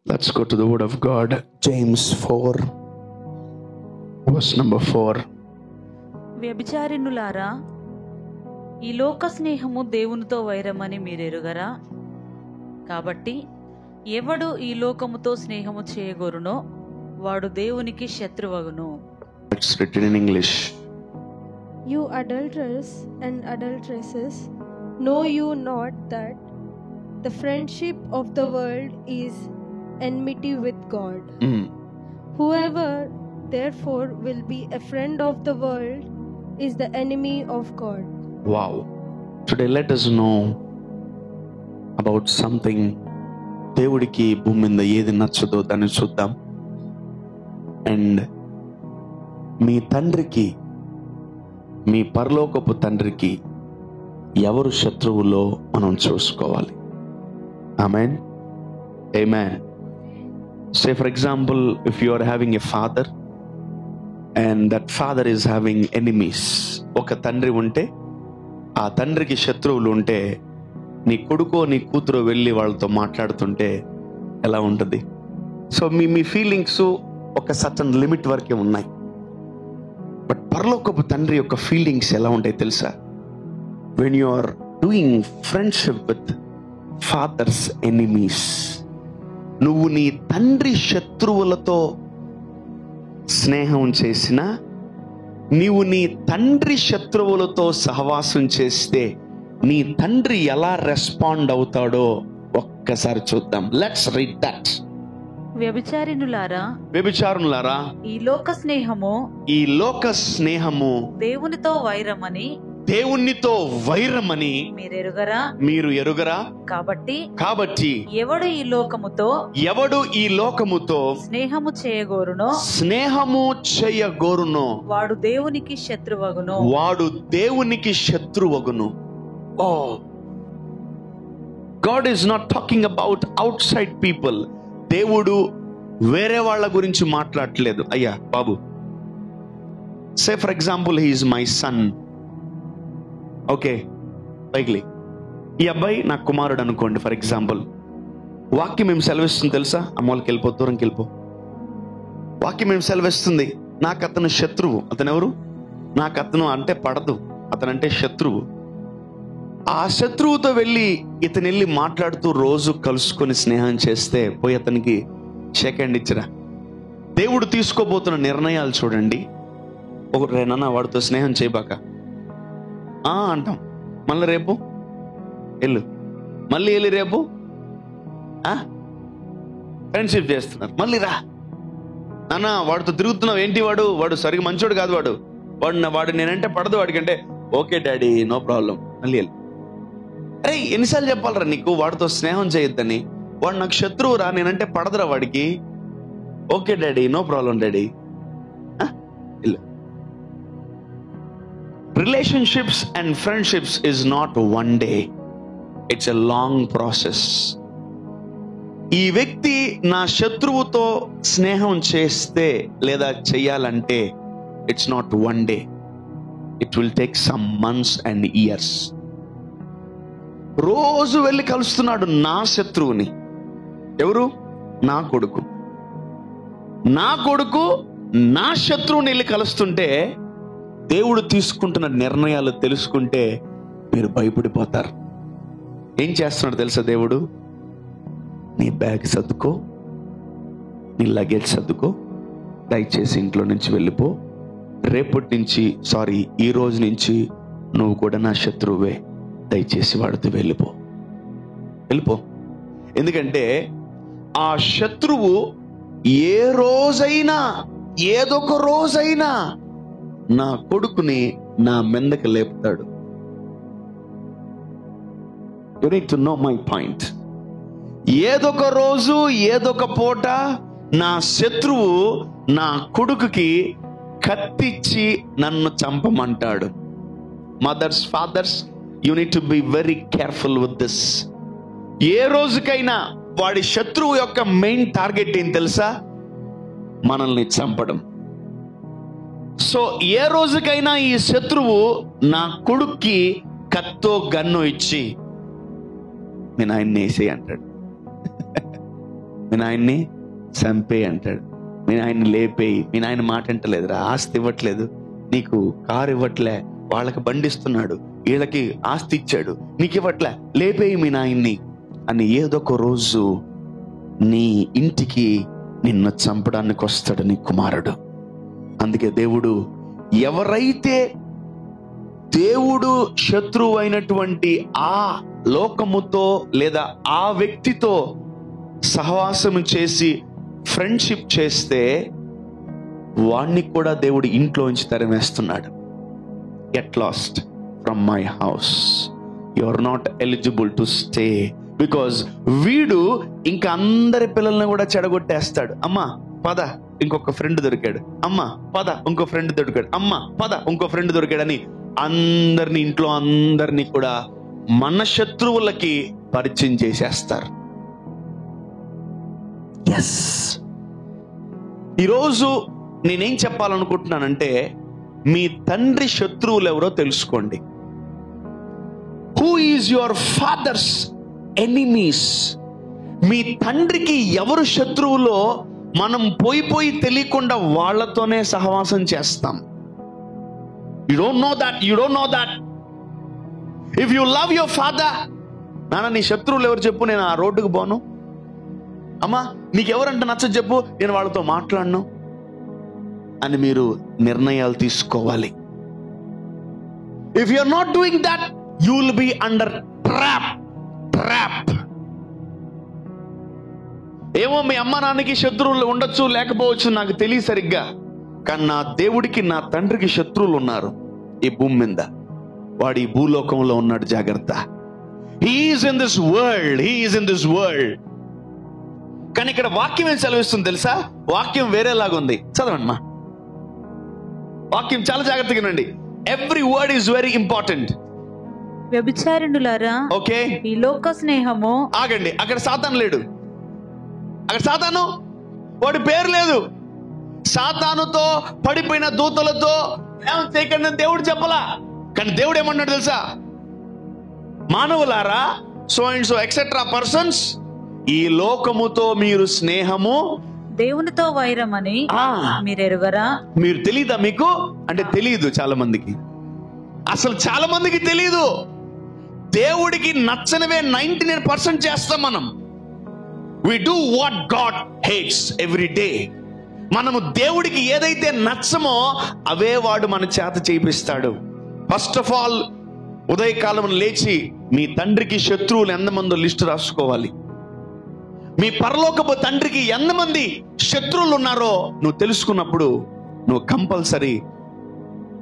Let's go to the word of God. James 4 verse number 4. వ్యభిచారిణులారా, ఈ లోక స్నేహము దేవునితో వైరమని మీరెరుగరా? కాబట్టి ఎవడు ఈ లోకముతో స్నేహము చేయగోరునో వాడు దేవునికి శత్రువగును. It's written in English. You adulterers and adulteresses, know you not that the friendship of the world is enmity with God? Whoever therefore will be a friend of the world is the enemy of God. Wow. Today let us know about something. దేవుడికి భూమి మీద ఏది నచ్చదో దాన్ని చూద్దాం. And మీ తండ్రికి, మీ పరలోకపు తండ్రికి ఎవరు శత్రువులో మనం చూసుకోవాలి. ఆమేన్, ఆమేన్. Say for example, if you are having a father and that father is having enemies, ఒక తండ్రి ఉంటే ఆ తండ్రికి శత్రువులు ఉంటే నీ కొడుకో నీ కూతురు వెళ్ళి వాళ్ళతో మాట్లాడుతుంటే ఎలా ఉంటుంది? సో మీ ఫీలింగ్స్ ఒక సర్టన్ లిమిట్ వరకే ఉన్నాయి. బట్ పరలోకపు తండ్రి యొక్క ఫీలింగ్స్ ఎలా ఉంటాయి తెలుసా? When you are doing friendship with father's enemies, నువ్వు నీ తండ్రి శత్రువులతో స్నేహం చేసినా, నీవు నీ తండ్రి శత్రువులతో సహవాసం చేస్తే నీ తండ్రి ఎలా రెస్పాండ్ అవుతాడో ఒక్కసారి చూద్దాం. Let's read that. వ్యభిచారులారా, ఈ లోక స్నేహము దేవునితో వైరమని మీరు ఎరుగరా? కాబట్టి ఎవడు ఈ లోకముతో స్నేహము చేయగోరునో వాడు దేవునికి శత్రువగును. Oh, God is not talking about outside people. దేవుడు వేరే వాళ్ళ గురించి మాట్లాడట్లేదు. అయ్యా బాబు, say for example he is my son. Okay, పైకి ఈ అబ్బాయి నా కుమారుడు అనుకోండి ఫర్ ఎగ్జాంపుల్. వాక్యం ఏం సెలవిస్తుంది తెలుసా? అమ్మోళ్ళకి వెళ్ళిపో, దూరంకి వెళ్ళిపో. వాక్యం ఏం సెలవిస్తుంది? నాకు అతను శత్రువు. అతను ఎవరు? నాకు అతను అంటే పడదు, అతనంటే శత్రువు. ఆ శత్రువుతో వెళ్ళి ఇతను వెళ్ళి మాట్లాడుతూ రోజు కలుసుకొని స్నేహం చేస్తే పోయి అతనికి షేక్ హ్యాండ్ ఇచ్చిరా. దేవుడు తీసుకోబోతున్న నిర్ణయాలు చూడండి. రేనన్నా వాడితో స్నేహం చేయబాక అంటాం, మళ్ళీ రేపు వెళ్ళు, మళ్ళీ వెళ్ళి రేపు ఫ్రెండ్షిప్ చేస్తున్నారు, మళ్ళీ రా నాన్న వాడితో తిరుగుతున్నావు ఏంటి, వాడు సరిగ్గా మంచోడు కాదు, వాడు నేనంటే పడదు వాడికంటే. ఓకే డాడీ, నో ప్రాబ్లం, మళ్ళీ వెళ్ళు. అరే ఎన్నిసార్లు చెప్పాలరా నీకు వాడితో స్నేహం చేయొద్దని? వాడు నాకు శత్రువురా, నేనంటే పడదురా వాడికి. Okay daddy, no problem daddy. Relationships and friendships is not one day, it's a long process. ఈ వ్యక్తి నా శత్రువుతో స్నేహం చేస్తే లేదా చెయ్యాలంటే it's not one day, it will take some months and years. రోజు వెళ్ళి కలుస్తున్నాడు నా శత్రువుని. ఎవరు? నా కొడుకు నా శత్రువుని వెళ్ళి కలుస్తుంటే దేవుడు తీసుకుంటున్న నిర్ణయాలు తెలుసుకుంటే మీరు భయపడిపోతారు. ఏం చేస్తున్నాడు తెలుసా దేవుడు? నీ బ్యాగ్ సర్దుకో, నీ లగేజ్ సర్దుకో, దయచేసి ఇంట్లో నుంచి వెళ్ళిపో. రేపటి నుంచి ఈ రోజు నుంచి నువ్వు కూడా నా శత్రువే, దయచేసి వాడితో వెళ్ళిపో. ఎందుకంటే ఆ శత్రువు ఏ రోజైనా ఏదొక రోజైనా నా కొడుకుని నా మెందకి లేపుతాడు. You need to know my point. ఏదొక రోజు ఏదొక పూట నా శత్రువు నా కొడుకుకి కత్తిచ్చి నన్ను చంపమంటాడు. Mothers, fathers, you need to be very careful with this. ఏ రోజుకైనా వాడి శత్రువు యొక్క మెయిన్ టార్గెట్ ఏం తెలుసా? మనల్ని చంపడం. సో ఏ రోజుకైనా ఈ శత్రువు నా కొడుక్కి కత్తో గన్ను ఇచ్చి నేను ఆయన్ని వేసేయి అంటాడు. మీ నాయన్ని చంపే అంటాడు, మీ నాయన్ని లేపేయి, మీ నాయన మాట అంటలేదురా, ఆస్తి ఇవ్వట్లేదు, నీకు కారు ఇవ్వట్లే, వాళ్ళకి బండిస్తున్నాడు, వీళ్ళకి ఆస్తి ఇచ్చాడు, నీకు ఇవ్వట్లే, లేపేయి మీ నాయన్ని అని ఏదో ఒక రోజు నీ ఇంటికి నిన్ను చంపడానికి వస్తాడు నీ కుమారుడు. అందుకే దేవుడు, ఎవరైతే దేవుడు శత్రువు అయినటువంటి ఆ లోకముతో లేదా ఆ వ్యక్తితో సహవాసం చేసి ఫ్రెండ్షిప్ చేస్తే వాణ్ణి కూడా దేవుడు ఇంట్లోంచి తరిమేస్తున్నాడు. Get lost from my house, you are not eligible to stay. Because వీడు ఇంకా అందరి పిల్లల్ని కూడా చెడగొట్టేస్తాడు. అమ్మా పద, ఇంకొక ఫ్రెండ్ దొరికాడు, అమ్మా పద, ఇంకో ఫ్రెండ్ దొరికాడు, అమ్మా పద, ఇంకో ఫ్రెండ్ దొరికాడని అందరిని, ఇంట్లో అందరినీ కూడా మన శత్రువులకి పరిచయం చేసేస్తారు. ఎస్, ఈరోజు నేనేం చెప్పాలనుకుంటున్నానంటే, మీ తండ్రి శత్రువులు ఎవరో తెలుసుకోండి. Who is your father's enemies? మీ తండ్రికి ఎవరు శత్రువులో మనం పోయి తెలియకుండా వాళ్ళతోనే సహవాసం చేస్తాం. You don't know that. You don't know that. If you love your father, నాన్న నీ శత్రువులు ఎవరు చెప్పు, నేను ఆ రోడ్డుకు పోను. అమ్మా నీకెవరంటే నచ్చ చెప్పు, నేను వాళ్ళతో మాట్లాడను అని మీరు నిర్ణయాలు తీసుకోవాలి. If you are not doing that, you will be under trap. ఏమో మీ అమ్మ నాన్నకి శత్రువులు ఉండొచ్చు, లేకపోవచ్చు, నాకు తెలియదు సరిగ్గా, కానీ నా దేవుడికి, నా తండ్రికి శత్రువులు ఉన్నారు ఈ భూమి మీద. వాడు ఈ భూలోకంలో ఉన్నాడు, జాగ్రత్త. He is in this world. He is in this world. కానీ ఇక్కడ వాక్యం ఏం సెలవిస్తుంది తెలుసా? వాక్యం వేరేలాగా ఉంది. చదవండి మా వాక్యం, చాలా జాగ్రత్తగా వినండి. Every word is very important. వ్యభిచారిణులారా, ఓకే, ఈ లోక స్నేహము. ఆగండి, అక్కడ సాతాను లేడు. అక్కడ సాతాను వాడి పేరు లేదు. సాతానుతో పడిపోయిన దూతలతో చేయకండి దేవుడు చెప్పలా. కానీ దేవుడు ఏమన్నాడు తెలుసా? మానవులారా, so and so etcetera persons, ఈ లోకముతో మీరు స్నేహము, దేవునితో వైరమని మీరు ఎరుగరా? మీరు తెలీదా? మీకు అంటే తెలియదు చాలా మందికి, అసలు చాలా మందికి తెలీదు. దేవుడికి నచ్చనివే 99% చేస్తాం మనం. We do what God hates every day. మనము దేవుడికి ఏదైతే నచ్చమో అవే వాడు మన చేత చేపిస్తాడు. ఫస్ట్ ఆఫ్ ఆల్, ఉదయకాలం లేచి మీ తండ్రికి శత్రువులు ఎంతమందో లిస్టు రాసుకోవాలి. మీ పరలోకపు తండ్రికి ఎంతమంది శత్రువులు ఉన్నారో నువ్వు తెలుసుకున్నప్పుడు నువ్వు కంపల్సరీ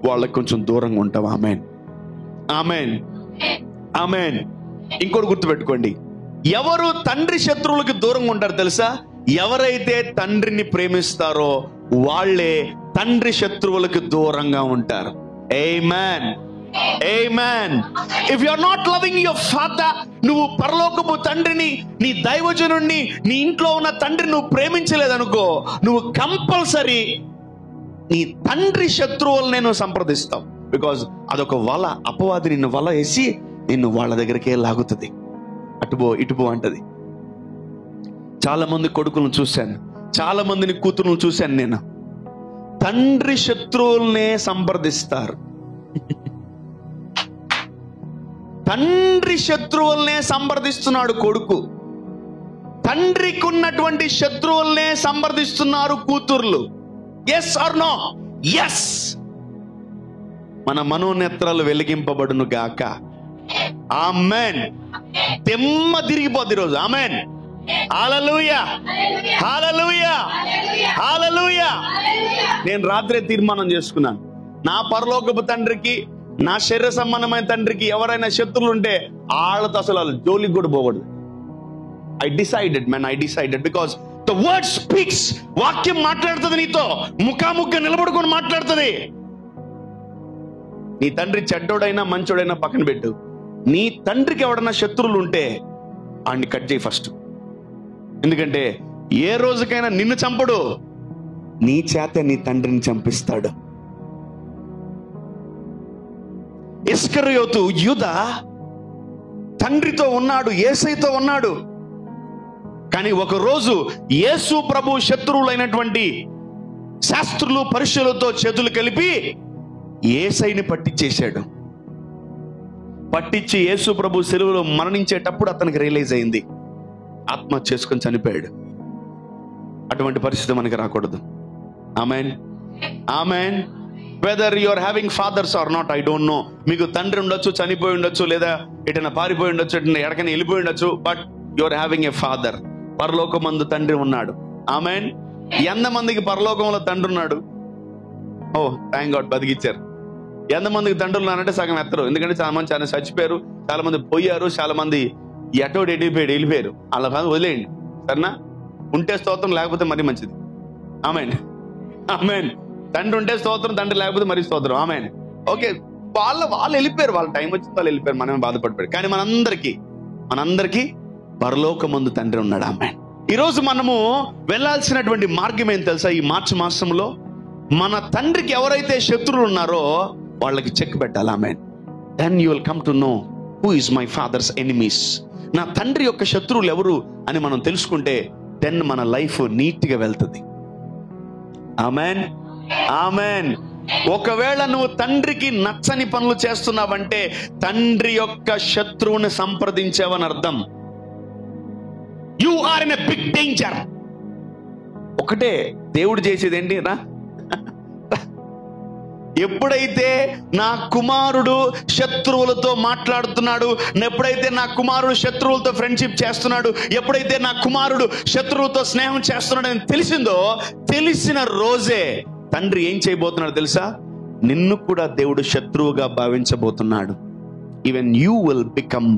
వాళ్ళకి కొంచెం దూరంగా ఉంటావు. Amen, amen, amen. ఇంకోటి గుర్తుపెట్టుకోండి, ఎవరు తండ్రి శత్రువులకు దూరంగా ఉంటారు తెలుసా? ఎవరైతే తండ్రిని ప్రేమిస్తారో వాళ్ళే తండ్రి శత్రువులకు దూరంగా ఉంటారు. Amen, amen. If you are not loving your father, నువ్వు పరలోకపు తండ్రిని, నీ దైవజనుడిని, నీ ఇంట్లో ఉన్న తండ్రిని నువ్వు ప్రేమించలేదనుకో, నువ్వు కంపల్సరీ నీ తండ్రి శత్రువులనే నువ్వు సంప్రదిస్తావు. బికాజ్ అదొక వల, అపవాది నిన్ను వల వేసి నిన్ను వాళ్ళ దగ్గరికే లాగుతుంది. అటుపో ఇటుపో అంటది. చాలా మంది కొడుకులను చూశాను, చాలా మందిని కూతురులను చూశాను నేను. తండ్రి శత్రువులనే సంప్రదిస్తారు. తండ్రి శత్రువులనే సంప్రదిస్తున్నాడు కొడుకు, తండ్రికి ఉన్నటువంటి శత్రువులనే సంప్రదిస్తున్నారు కూతుర్లు. Yes or no? ఎస్. మన మనోనేత్రాలు వెలిగింపబడును గాక. ఆమేన్. దెమ్మ తిరిగిపోద్ది రోజు. ఆమేన్, హల్లెలూయా, హల్లెలూయా, హల్లెలూయా. నేను రాత్రే తీర్మానం చేసుకున్నాను, నా పరలోకపు తండ్రికి, నా శరీర సంబంధమైన తండ్రికి ఎవరైనా శత్రువులు ఉంటే వాళ్ళతో అసలు జోలికి కూడా పోకూడదు. I decided, man, I decided, because the word speaks. వాక్యం మాట్లాడుతుంది నీతో, ముఖాముఖ నిలబడుకొని మాట్లాడుతుంది. నీ తండ్రి చెడ్డోడైనా మంచోడైనా పక్కన పెట్టు. నీ తండ్రికి ఎవడన్నా శత్రువులు ఉంటే ఆడిని కట్ చేయి ఫస్ట్. ఎందుకంటే ఏ రోజుకైనా నిన్ను చంపడు, నీ చేత నీ తండ్రిని చంపిస్తాడు. ఇస్కరియోతు యూదా తండ్రితో ఉన్నాడు, యేసయ్యతో ఉన్నాడు, కానీ ఒక రోజు యేసు ప్రభు శత్రువులైనటువంటి శాస్త్రులు పరిశీలతో చేతులు కలిపి యేసయ్యని పట్టించేశాడు. పట్టించి యేసు ప్రభు సిలువలో మరణించేటప్పుడు అతనికి రియలైజ్ అయింది, ఆత్మహత్య చేసుకొని చనిపోయాడు. అటువంటి పరిస్థితి మనకి రాకూడదు. Amen, amen. Whether you are having fathers or not, I don't know. మీకు తండ్రి ఉండొచ్చు, చనిపోయి ఉండొచ్చు, లేదా ఎటైనా పారిపోయి ఉండొచ్చు, ఎక్కడికైనా వెళ్ళిపోయి ఉండొచ్చు, but you are having a father. పరలోకమందు తండ్రి ఉన్నాడు. ఆమెన్. ఎంతమందికి పరలోకంలో తండ్రి ఉన్నాడు? ఓ థ్యాంక్ గాడ్, బతికిచ్చారు. ఎంతమందికి తండ్రులు ఉన్నారంటే సగం ఎత్తరు, ఎందుకంటే చాలా మంది చాలా చచ్చిపోయారు, చాలా మంది పోయారు, చాలా మంది ఎటోటి వెళ్ళిపోయారు. అలా కాదు, వదిలేయండి సరేనా. ఉంటే స్తోత్రం, లేకపోతే మరీ మంచిది. Amen, amen. తండ్రి ఉంటే స్తోత్రం, తండ్రి లేకపోతే మరీ స్తోత్రం. ఆమెన్. ఓకే, వాళ్ళు వెళ్ళిపోయారు, వాళ్ళ టైం వచ్చింది, వాళ్ళు వెళ్ళిపోయారు, మనమే బాధపడిపోయారు. కానీ మనందరికీ పరలోకమందు తండ్రి ఉన్నాడు. ఆమెన్. ఈరోజు మనము వెళ్ళాల్సినటువంటి మార్గం ఏం తెలుసా? ఈ మార్చి మాసంలో మన తండ్రికి ఎవరైతే శత్రువులు ఉన్నారో వాళ్ళకి చెక్ పెట్టాలి. Amen. Then you will come to know who is my father's enemies. నా తండ్రి యొక్క శత్రువులు ఎవరు అని మనం తెలుసుకుంటే దెన్ మన లైఫ్ నీట్ గా వెళ్తుంది. Amen, amen. ఒకవేళ నువ్వు తండ్రికి నచ్చని పనులు చేస్తున్నావంటే తండ్రి యొక్క శత్రువుని సంప్రదించావని అర్థం. You are in a big danger. ఒకటే దేవుడు చేసేది ఏంటి రా, ఎప్పుడైతే నా కుమారుడు శత్రువులతో మాట్లాడుతున్నాడు, ఎప్పుడైతే నా కుమారుడు శత్రువులతో ఫ్రెండ్షిప్ చేస్తున్నాడు, ఎప్పుడైతే నా కుమారుడు శత్రువులతో స్నేహం చేస్తున్నాడు అని తెలిసిందో, తెలిసిన రోజే తండ్రి ఏం చేయబోతున్నాడు తెలుసా? నిన్ను కూడా దేవుడు శత్రువుగా భావించబోతున్నాడు. Even you will become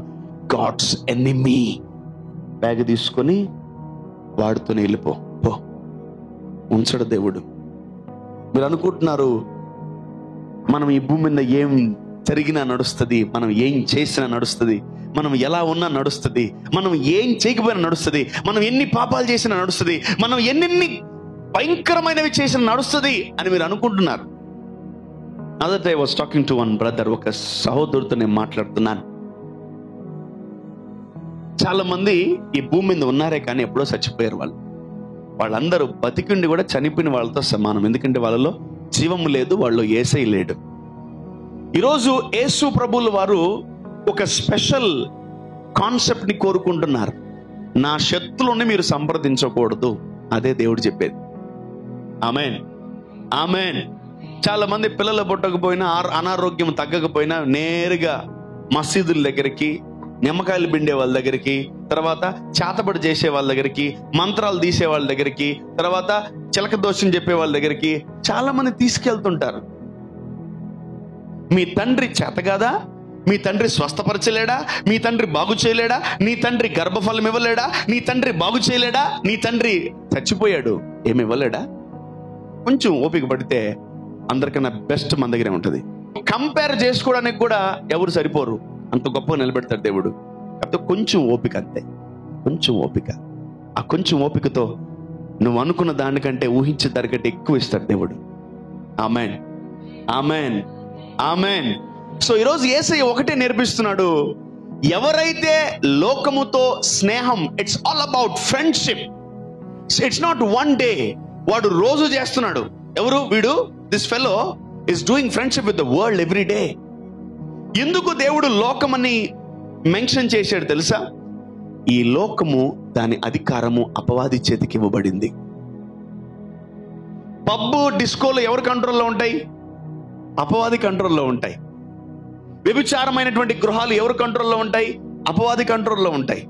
God's enemy. Bag తీసుకొని వాడుతూనే వెళ్ళిపో, ఉంచడు దేవుడు. మీరు అనుకుంటున్నారు మనం ఈ భూమి మీద ఏం జరిగినా నడుస్తుంది, మనం ఏం చేసినా నడుస్తుంది, మనం ఎలా ఉన్నా నడుస్తుంది, మనం ఏం చేయకపోయినా నడుస్తుంది, మనం ఎన్ని పాపాలు చేసినా నడుస్తుంది, మనం ఎన్నెన్ని భయంకరమైనవి చేసినా నడుస్తుంది అని మీరు అనుకుంటున్నారు. Other I was talking to one brother, ఒక సహోదరుడితో నేను మాట్లాడుతున్నాను. చాలా మంది ఈ భూమి మీద ఉన్నారే కానీ ఎప్పుడో చచ్చిపోయారు. వాళ్ళందరూ బతికిండి కూడా చనిపోయిన వాళ్ళతో సమానం, ఎందుకంటే వాళ్ళలో జీవము లేదు, వాళ్ళు యేసయ్య లేడు. ఈరోజు యేసు ప్రభువుల వారు ఒక స్పెషల్ కాన్సెప్ట్ ని కోరుకుంటున్నారు. నా శత్రువుని మీరు సంప్రదించకూడదు, అదే దేవుడు చెప్పేది. Amen, amen. చాలా మంది పిల్లలు పుట్టకపోయినా, అనారోగ్యం తగ్గకపోయినా నేరుగా మసీదుల దగ్గరికి, నిమ్మకాయలు పిండే వాళ్ళ దగ్గరికి, తర్వాత చేతబడి చేసే వాళ్ళ దగ్గరికి, మంత్రాలు తీసే వాళ్ళ దగ్గరికి, తర్వాత చిలక దోషం చెప్పే వాళ్ళ దగ్గరికి చాలా మంది తీసుకెళ్తుంటారు. మీ తండ్రి చేత కాదా? మీ తండ్రి స్వస్థపరచలేడా? మీ తండ్రి బాగు చేయలేడా? నీ తండ్రి గర్భఫలం ఇవ్వలేడా? నీ తండ్రి బాగు చేయలేడా? నీ తండ్రి చచ్చిపోయాడు, ఏమి ఇవ్వలేడా? కొంచెం ఓపిక పడితే అందరికన్నా బెస్ట్ మన దగ్గరే ఉంటుంది. కంపేర్ చేసుకోవడానికి కూడా ఎవరు సరిపోరు, అంత గొప్పగా నిలబెడతాడు దేవుడు. కాకపోతే కొంచెం ఓపిక, అంతే, కొంచెం ఓపిక. ఆ కొంచెం ఓపికతో నువ్వు అనుకున్న దానికంటే ఊహించే దానికంటే ఎక్కువ ఇస్తాడు దేవుడు. Amen, amen, amen. సో ఈరోజు యేసయ్య ఒకటే నేర్పిస్తున్నాడు, ఎవరైతే లోకముతో స్నేహం, it's all about friendship, it's not one day. వాడు రోజు చేస్తున్నాడు. ఎవరు వీడు? This fellow is doing friendship with the world every day. ఎందుకు దేవుడు లోకమని మెన్షన్ చేశాడు తెలుసా? ఈ లోకము, దాని అధికారము అపవాది చేతికి ఇవ్వబడింది. పబ్బు, డిస్కోలు ఎవరి కంట్రోల్లో ఉంటాయి? అపవాది కంట్రోల్లో ఉంటాయి. వ్యభిచారమైనటువంటి గృహాలు ఎవరి కంట్రోల్లో ఉంటాయి? అపవాది కంట్రోల్లో ఉంటాయి.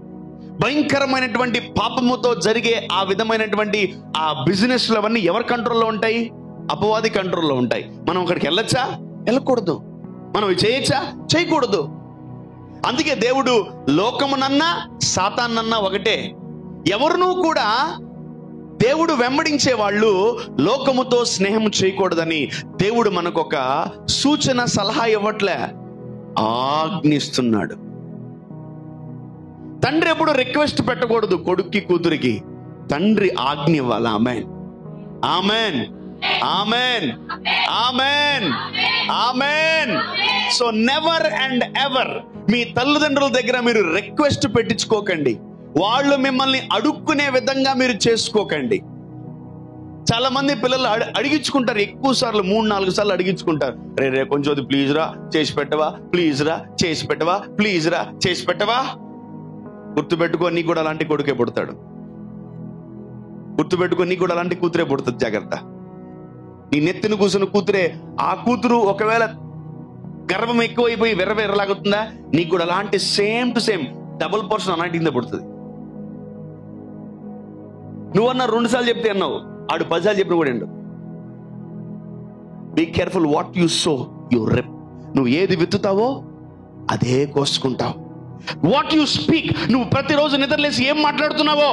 భయంకరమైనటువంటి పాపముతో జరిగే ఆ విధమైనటువంటి ఆ బిజినెస్లు అవన్నీ ఎవరి కంట్రోల్లో ఉంటాయి? అపవాది కంట్రోల్లో ఉంటాయి. మనం అక్కడికి వెళ్ళొచ్చా? వెళ్ళకూడదు. మనం చేయొచ్చా? చేయకూడదు. అందుకే దేవుడు లోకమునన్నా సాతాన్నన్నా ఒకటే. ఎవరునూ కూడా దేవుడు వెంబడించే వాళ్ళు లోకముతో స్నేహం చేయకూడదని దేవుడు మనకు ఒక సూచన, సలహా ఇవ్వట్లే, ఆజ్ఞిస్తున్నాడు. తండ్రి ఎప్పుడు రిక్వెస్ట్ పెట్టకూడదు కొడుక్కి, కూతురికి. తండ్రి ఆజ్ఞ ఇవ్వాలి. Amen, amen, amen, amen, amen. So never and ever మీ తల్లిదండ్రుల దగ్గర మీరు రిక్వెస్ట్ పెట్టించుకోకండి. వాళ్ళు మిమ్మల్ని అడుక్కునే విధంగా మీరు చేసుకోకండి. చాలా మంది పిల్లలు అడిగించుకుంటారు, ఎక్కువ సార్లు 3-4 సార్లు అడిగించుకుంటారు. రే కొంచెం అది ప్లీజ్ రా చేసి పెట్టవా, ప్లీజ్ రా చేసి పెట్టవా, ప్లీజ్ రా చేసి పెట్టవా. గుర్తుపెట్టుకో, నీకు కూడా అలాంటి కొడుకే పుడతాడు. గుర్తుపెట్టుకో, నీకు కూడా అలాంటి కూతురే పుడుతుంది. జాగ్రత్త. నీ నెత్తిన కూర్చున్న కూతురే, ఆ కూతురు ఒకవేళ గర్వం ఎక్కువైపోయి వెర్రలాగుతుందా, నీకు కూడా అలాంటి same to same double portion అలాంటి కింద పుడుతుంది. నువ్వన్నా 2 సార్లు చెప్తే అన్నావు, ఆడు 10 సార్లు చెప్పిన కూడా ఏంటో. Be careful what you sow you reap. నువ్వు ఏది విత్తుతావో అదే కోసుకుంటావు. వాట్ యు స్పీక్, నువ్వు ప్రతిరోజు నిద్రలేసి ఏం మాట్లాడుతున్నావో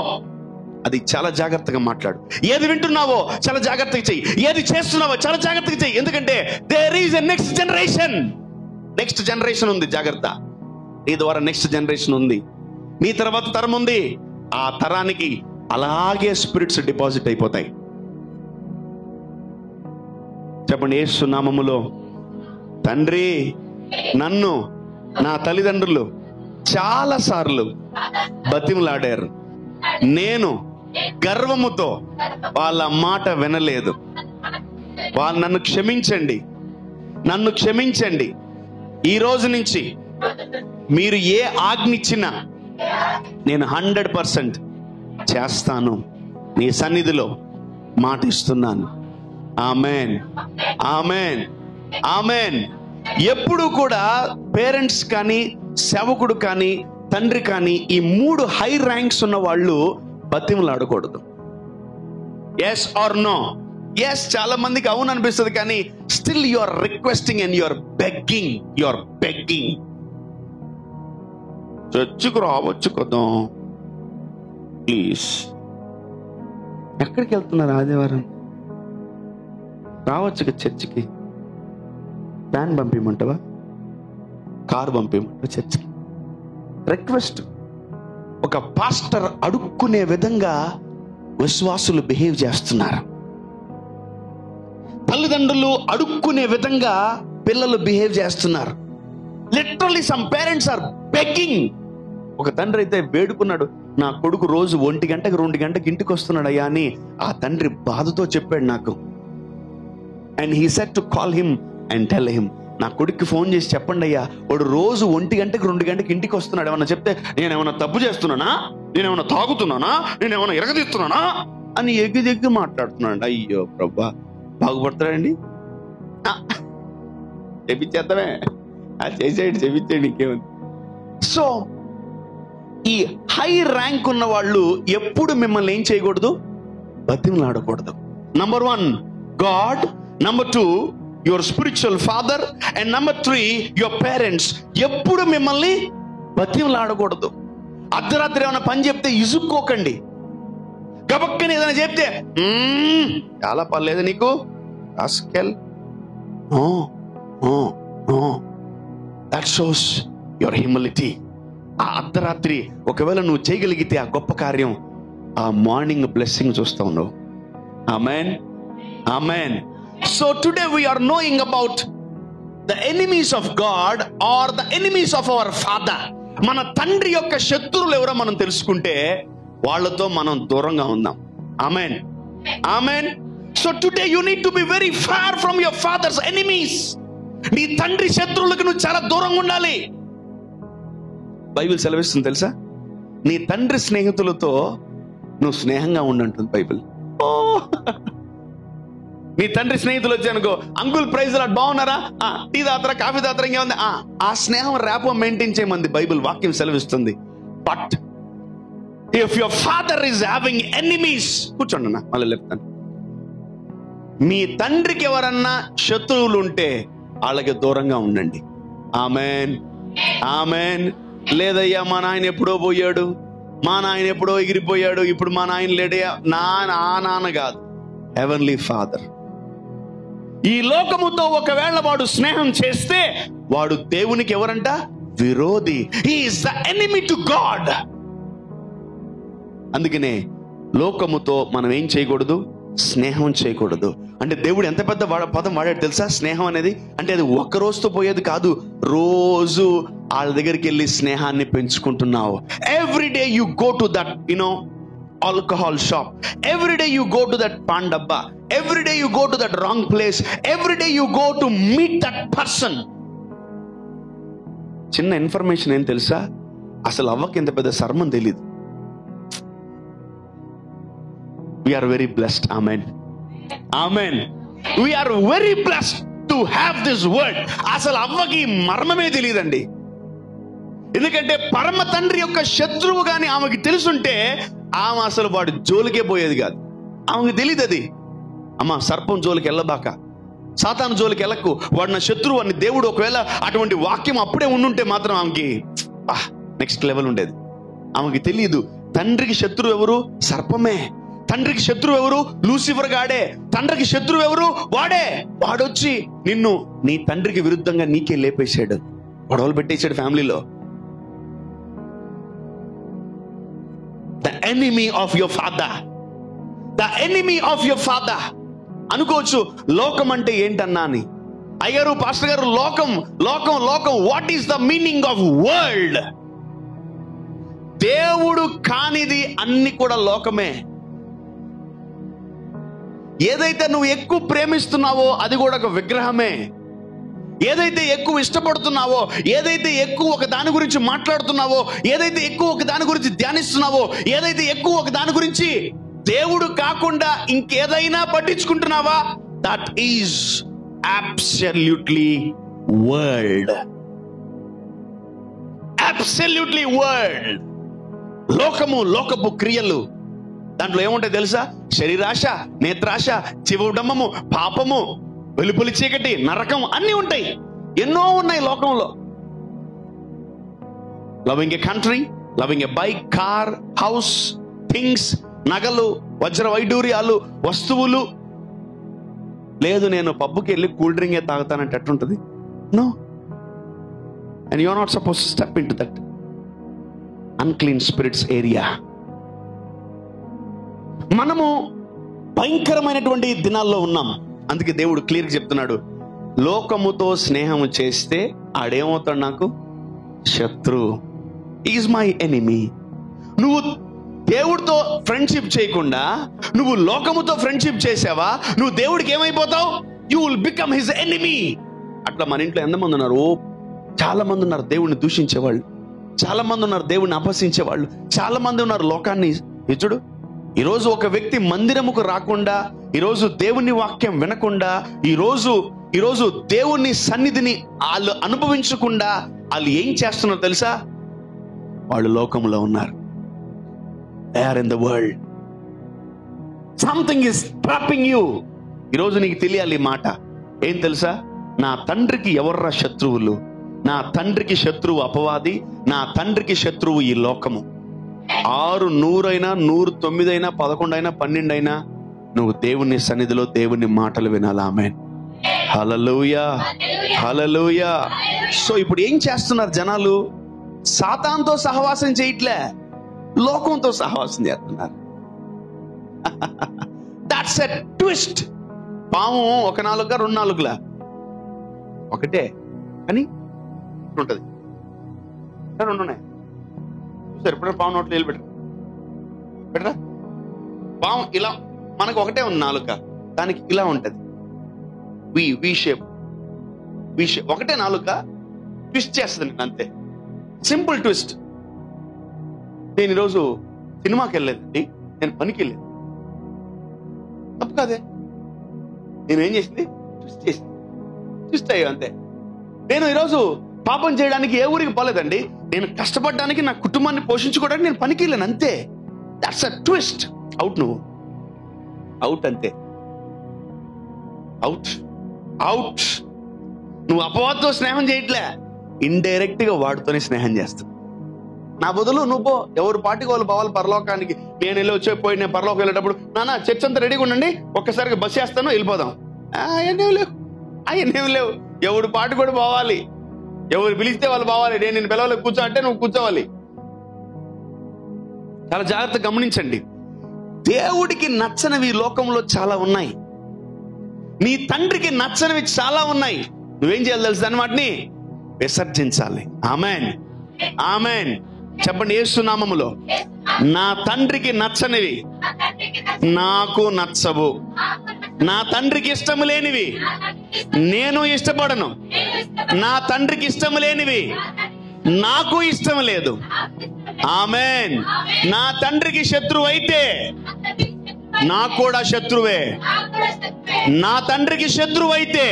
అది చాలా జాగ్రత్తగా మాట్లాడు. ఏది వింటున్నావో చాలా జాగ్రత్తగా చెయ్యి. ఏది చేస్తున్నావో చాలా జాగ్రత్తగా చెయ్యి. ఎందుకంటే there is a next generation ఉంది. జాగ్రత్త. నీ ద్వారా నెక్స్ట్ జనరేషన్ ఉంది, నీ తర్వాత తరం ఉంది. ఆ తరానికి అలాగే స్పిరిట్స్ డిపాజిట్ అయిపోతాయి. చెప్పండి, యేసు నామములో. తండ్రి, నన్ను నా తల్లిదండ్రులు చాలా సార్లు బతిమలాడారు. నేను గర్వముతో వాళ్ళ మాట వినలేదు. వాళ్ళు నన్ను క్షమించండి. ఈ రోజు నుంచి మీరు ఏ ఆజ్ఞిచ్చినా నేను 100% చేస్తాను. నీ సన్నిధిలో మాట ఇస్తున్నాను. Amen, amen, amen. ఎప్పుడు కూడా పేరెంట్స్ కానీ, సేవకుడు కానీ, తండ్రి కానీ, ఈ 3 హై ర్యాంక్స్ ఉన్న వాళ్ళు బతిమలాడకూడదు. Yes or no? ఎస్, చాలా మందికి అవును అనిపిస్తుంది, కానీ still you are requesting and you are begging. చర్చికి రావచ్చు కదా ప్లీజ్. ఎక్కడికి వెళ్తున్నారు ఆదివారం? రావచ్చు చర్చికి. వ్యాన్ పంపించమంటావా, కారు పంపించమంటావా చర్చికి? రిక్వెస్ట్. ఒక పాస్టర్ అడుక్కునే విధంగా విశ్వాసులు బిహేవ్ చేస్తున్నారు. తల్లిదండ్రులు అడుక్కునే విధంగా పిల్లలు బిహేవ్ చేస్తున్నారు. Literally some parents are begging. ఒక తండ్రి అయితే వేడుకున్నాడు, నా కొడుకు రోజు 1 గంటకి 2 గంటకి ఇంటికి వస్తున్నాడు అయ్యా అని ఆ తండ్రి బాధతో చెప్పాడు నాకు. And he said to call him and tell him, నా కొడుక్కి ఫోన్ చేసి చెప్పండి అయ్యా, వాడు రోజు 1 గంటకి 2 గంటకి ఇంటికి వస్తున్నాడు. ఏమన్నా చెప్తే నేనేమన్నా తప్పు చేస్తున్నానా, నేనేమన్నా తాగుతున్నానా, నేనేమన్నా ఎరగదీస్తున్నానా అని ఎగ్గి మాట్లాడుతున్నాడు. అయ్యో ప్రభా, బాగుపడతాడండి. చెప్పించేద్దామే, చేసేయండి, చెప్పించేయండి, ఇంకేముంది. సో ఈ హై ర్యాంక్ ఉన్న వాళ్ళు ఎప్పుడు మిమ్మల్ని ఏం చేయకూడదు? బతిమలాడకూడదు. Number 1 God, number 2 your spiritual father, and number 3 your parents. ఎప్పుడు మిమ్మల్ని బతిమలాడకూడదు. అర్ధరాత్రి ఏమైనా పని చెప్తే ఇసుక్కోకండి. గబక్కని ఏదైనా చెప్తే చాలా పర్లేదు నీకు rascal, that shows your humility. ఆ అర్ధరాత్రి ఒకవేళ నువ్వు చేయగలిగితే ఆ గొప్ప కార్యం, ఆ మార్నింగ్ బ్లెస్సింగ్ చూస్తావు నువ్వు. Amen, amen. So today we are knowing about the enemies of God or the enemies of our father. మన తండ్రి యొక్క శత్రువులు ఎవరో మనం తెలుసుకుంటే వాళ్ళతో మనం దూరంగా ఉందాం. Amen, amen. So today you need to be very far from your father's enemies. నీ తండ్రి శత్రువులకు నువ్వు చాలా దూరంగా ఉండాలి. బైబిల్ సెలవిస్తుంది తెలుసా, నీ తండ్రి స్నేహితులతో నువ్వు స్నేహంగా ఉండంటుంది బైబిల్. నీ తండ్రి స్నేహితులు వచ్చానుకో, అంకుల్ ప్రైజ్ లాట్, బాగున్నారా, టీ తాతరా, కాఫీ తాతరా, ఇంకేముంది, ఆ స్నేహం ర్యాపో మెయింటైన్ చేయమంది బైబిల్ వాక్యం సెలవిస్తుంది. But if your father is having enemies, కూర్చోండి అన్న, మళ్ళీ చెప్తాను. మీ తండ్రికి ఎవరన్నా శత్రువులు ఉంటే వాళ్ళకి దూరంగా ఉండండి. Amen, amen. లేదయ్యా మా నాయన ఎప్పుడో పోయాడు, మా నాయన ఎప్పుడో ఎగిరిపోయాడు, ఇప్పుడు మా నాయన లేడయ్యా. నాన్న కాదు, హెవెన్లీ ఫాదర్. ఈ లోకముతో ఒకవేళ వాడు స్నేహం చేస్తే వాడు దేవునికి ఎవరంట? విరోధి. He is the enemy to God. అందుకనే లోకముతో మనం ఏం చేయకూడదు? స్నేహం చేయకూడదు. అంటే దేవుడు ఎంత పెద్ద పదం వాడాడు తెలుసా? స్నేహం అనేది అంటే అది ఒక్క రోజుతో పోయేది కాదు. రోజు వాళ్ళ దగ్గరికి వెళ్ళి స్నేహాన్ని పెంచుకుంటున్నావు. Every day you go to that alcohol shop, every day you go to that pan dabba, every day you go to that wrong place, every day you go to meet that person. చిన్న information ఏం తెలుసా, అసలు అవ్వకి ఎంత పెద్ద సర్మం తెలియదు. we are very blessed. Amen, amen. we are very blessed to have this word. అసలు అవ్వకి మర్మమే తెలియదండి. ఎందుకంటే పరమ తండ్రి యొక్క శత్రువు గాని ఆమెకి తెలుసుంటే ఆమె అసలు వాడు జోలికే పోయేది కాదు. ఆమెకు తెలియదు అది. అమ్మ, సర్పం జోలికి వెళ్ళబాక, సాతాను జోలికి వెళ్ళకు, వాడు నా శత్రువు అని దేవుడు ఒకవేళ అటువంటి వాక్యం అప్పుడే ఉండుంటే మాత్రం ఆమెకి నెక్స్ట్ లెవెల్ ఉండేది. ఆమెకి తెలియదు తండ్రికి శత్రువు ఎవరు, సర్పమే. తండ్రికి శత్రువు ఎవరు, లూసిఫర్ గాడే. తండ్రికి శత్రువు ఎవరు, వాడే. వాడొచ్చి నిన్ను నీ తండ్రికి విరుద్ధంగా నీకే లేపేశాడు, గొడవలు పెట్టేశాడు ఫ్యామిలీలో. The enemy of your father, the enemy of your father. అనుకోవచ్చు లోకం అంటే ఏంటన్నా అని. అయ్యారు పాస్టర్ గారు, లోకం లోకం లోకం, what is the meaning of world? దేవుడు కానిది అన్ని కూడా లోకమే. ఏదైతే నువ్వు ఎక్కువ ప్రేమిస్తున్నావో అది కూడా ఒక విగ్రహమే. ఏదైతే ఎక్కువ ఇష్టపడుతున్నావో, ఏదైతే ఎక్కువ ఒక దాని గురించి మాట్లాడుతున్నావో, ఏదైతే ఎక్కువ ఒక దాని గురించి ధ్యానిస్తున్నావో, ఏదైతే ఎక్కువ ఒక దాని గురించి దేవుడు కాకుండా ఇంకేదైనా పట్టించుకుంటున్నావా, that is absolutely world. Absolutely world. లోకము, లోకపు క్రియలు. దాంట్లో ఏముంటాయి తెలుసా? శరీరాశ, నేత్రాశ, చివుడమ్మము, పాపము, వెలుపలి చీకటి, నరకం, అన్ని ఉంటాయి. ఎన్నో ఉన్నాయి లోకంలో. Loving a country, loving a bike, car, house, things, నగలు, వజ్ర వైడూర్యాలు, వస్తువులు. లేదు నేను పబ్బుకి వెళ్ళి కూల్ డ్రింక్ తాగుతానంటే ఎట్లుంటుంది? No. And you are not suppose to step in to that unclean spirits area. మనము భయంకరమైనటువంటి దినాల్లో ఉన్నాం. అందుకే దేవుడు క్లియర్గా చెప్తున్నాడు, లోకముతో స్నేహము చేస్తే ఆడేమవుతాడు, నాకు శత్రువు. Is my enemy. నువ్వు దేవుడితో ఫ్రెండ్షిప్ చేయకుండా నువ్వు లోకముతో ఫ్రెండ్షిప్ చేసావా, నువ్వు దేవుడికి ఏమైపోతావు? You will become his enemy. అట్లా మన ఇంట్లో ఎంతమంది ఉన్నారు? చాలా మంది ఉన్నారు దేవుడిని దూషించేవాళ్ళు, చాలా మంది ఉన్నారు దేవుడిని అపహసించేవాళ్ళు, చాలా మంది ఉన్నారు లోకాన్ని. చూడు, ఈరోజు ఒక వ్యక్తి మందిరముకు రాకుండా, ఈరోజు దేవుని వాక్యం వినకుండా, ఈరోజు దేవుని సన్నిధిని వాళ్ళు అనుభవించకుండా వాళ్ళు ఏం చేస్తున్నారో తెలుసా? వాళ్ళు లోకంలో ఉన్నారు. They are in the world. Something is trapping you. ఈరోజు నీకు తెలియాలి ఈ మాట. ఏం తెలుసా? నా తండ్రికి ఎవర్రా శత్రువులు? నా తండ్రికి శత్రువు అపవాది, నా తండ్రికి శత్రువు ఈ లోకము. 6, 100 అయినా, 109 అయినా, 11 అయినా, 12 అయినా, నువ్వు దేవుని సన్నిధిలో దేవుని మాటలు వినాలి. ఆమేన్, హల్లెలూయా, హల్లెలూయా. సో ఇప్పుడు ఏం చేస్తున్నారు జనాలు? సాతానుతో సహవాసం చేయట్లే, లోకంతో సహవాసం చేస్తున్నారు. That's a twist. పాము ఒక నాలుగుగా, 2 నాలుగులా ఒకటే, కానీ ఉంటది. 2 ఉన్నాయి. చూసారు ఎప్పుడైనా పాము నోట్లో వెళ్ళి పెట్టరా? పాము ఇలా, మనకు ఒకటే ఉంది నాలుక, దానికి ఇలా ఉంటది. వి షేప్, ఒకటే నాలుక, ట్విస్ట్ చేస్తుంది అంతే. Simple twist. నేను ఈరోజు సినిమాకి వెళ్ళలేదండి, నేను పనికి వెళ్ళలేదు. తప్పు కాదే. నేనేం చేసింది? ట్విస్ట్ చేసింది, ట్విస్ట్ అయ్యా అంతే. నేను ఈరోజు పాపం చేయడానికి ఏ ఊరికి పోలేదండి, నేను కష్టపడడానికి, నా కుటుంబాన్ని పోషించుకోవడానికి నేను పనికి వెళ్ళాను అంతే. That's a twist. అవుట్, నువ్వు అవుట్ అంతే. Out, out. నువ్వు అపవాదితో స్నేహం చేయట్లే, ఇండైరెక్ట్ గా వాడితోనే స్నేహం చేస్తావు. నా బదులు నువ్వు పో, ఎవరు పాటికి వాళ్ళు పోవాలి పరలోకానికి. నేను వెళ్ళి వచ్చేపోయి నేను పరలోకి వెళ్ళేటప్పుడు, నాన్న చర్చ్ అంతా రెడీగా ఉండండి, ఒక్కసారిగా బస్సు వేస్తాను, వెళ్ళిపోదాం. అవన్నీ లేవు. ఎవడు పాటి కూడా పోవాలి, ఎవరు పిలిస్తే వాళ్ళు పోవాలి. నేను పిలవలే కూర్చో అంటే నువ్వు కూర్చోవాలి. చాలా జాగ్రత్తగా గమనించండి. దేవుడికి నచ్చనివి లోకంలో చాలా ఉన్నాయి, నీ తండ్రికి నచ్చనివి చాలా ఉన్నాయి. నువ్వేం చేయాలి తెలుసు? దాని వాటిని విసర్జించాలి. ఆమేన్, ఆమేన్. చెప్పండి, యేసు నామములో నా తండ్రికి నచ్చనివి నాకు నచ్చవు, నా తండ్రికి ఇష్టము లేనివి నేను ఇష్టపడను, నా తండ్రికి ఇష్టము లేనివి నాకు ఇష్టం లేదు. ఆమేన్. నా తండ్రికి శత్రువు అయితే నాకు కూడా శత్రువే, నా తండ్రికి శత్రువు అయితే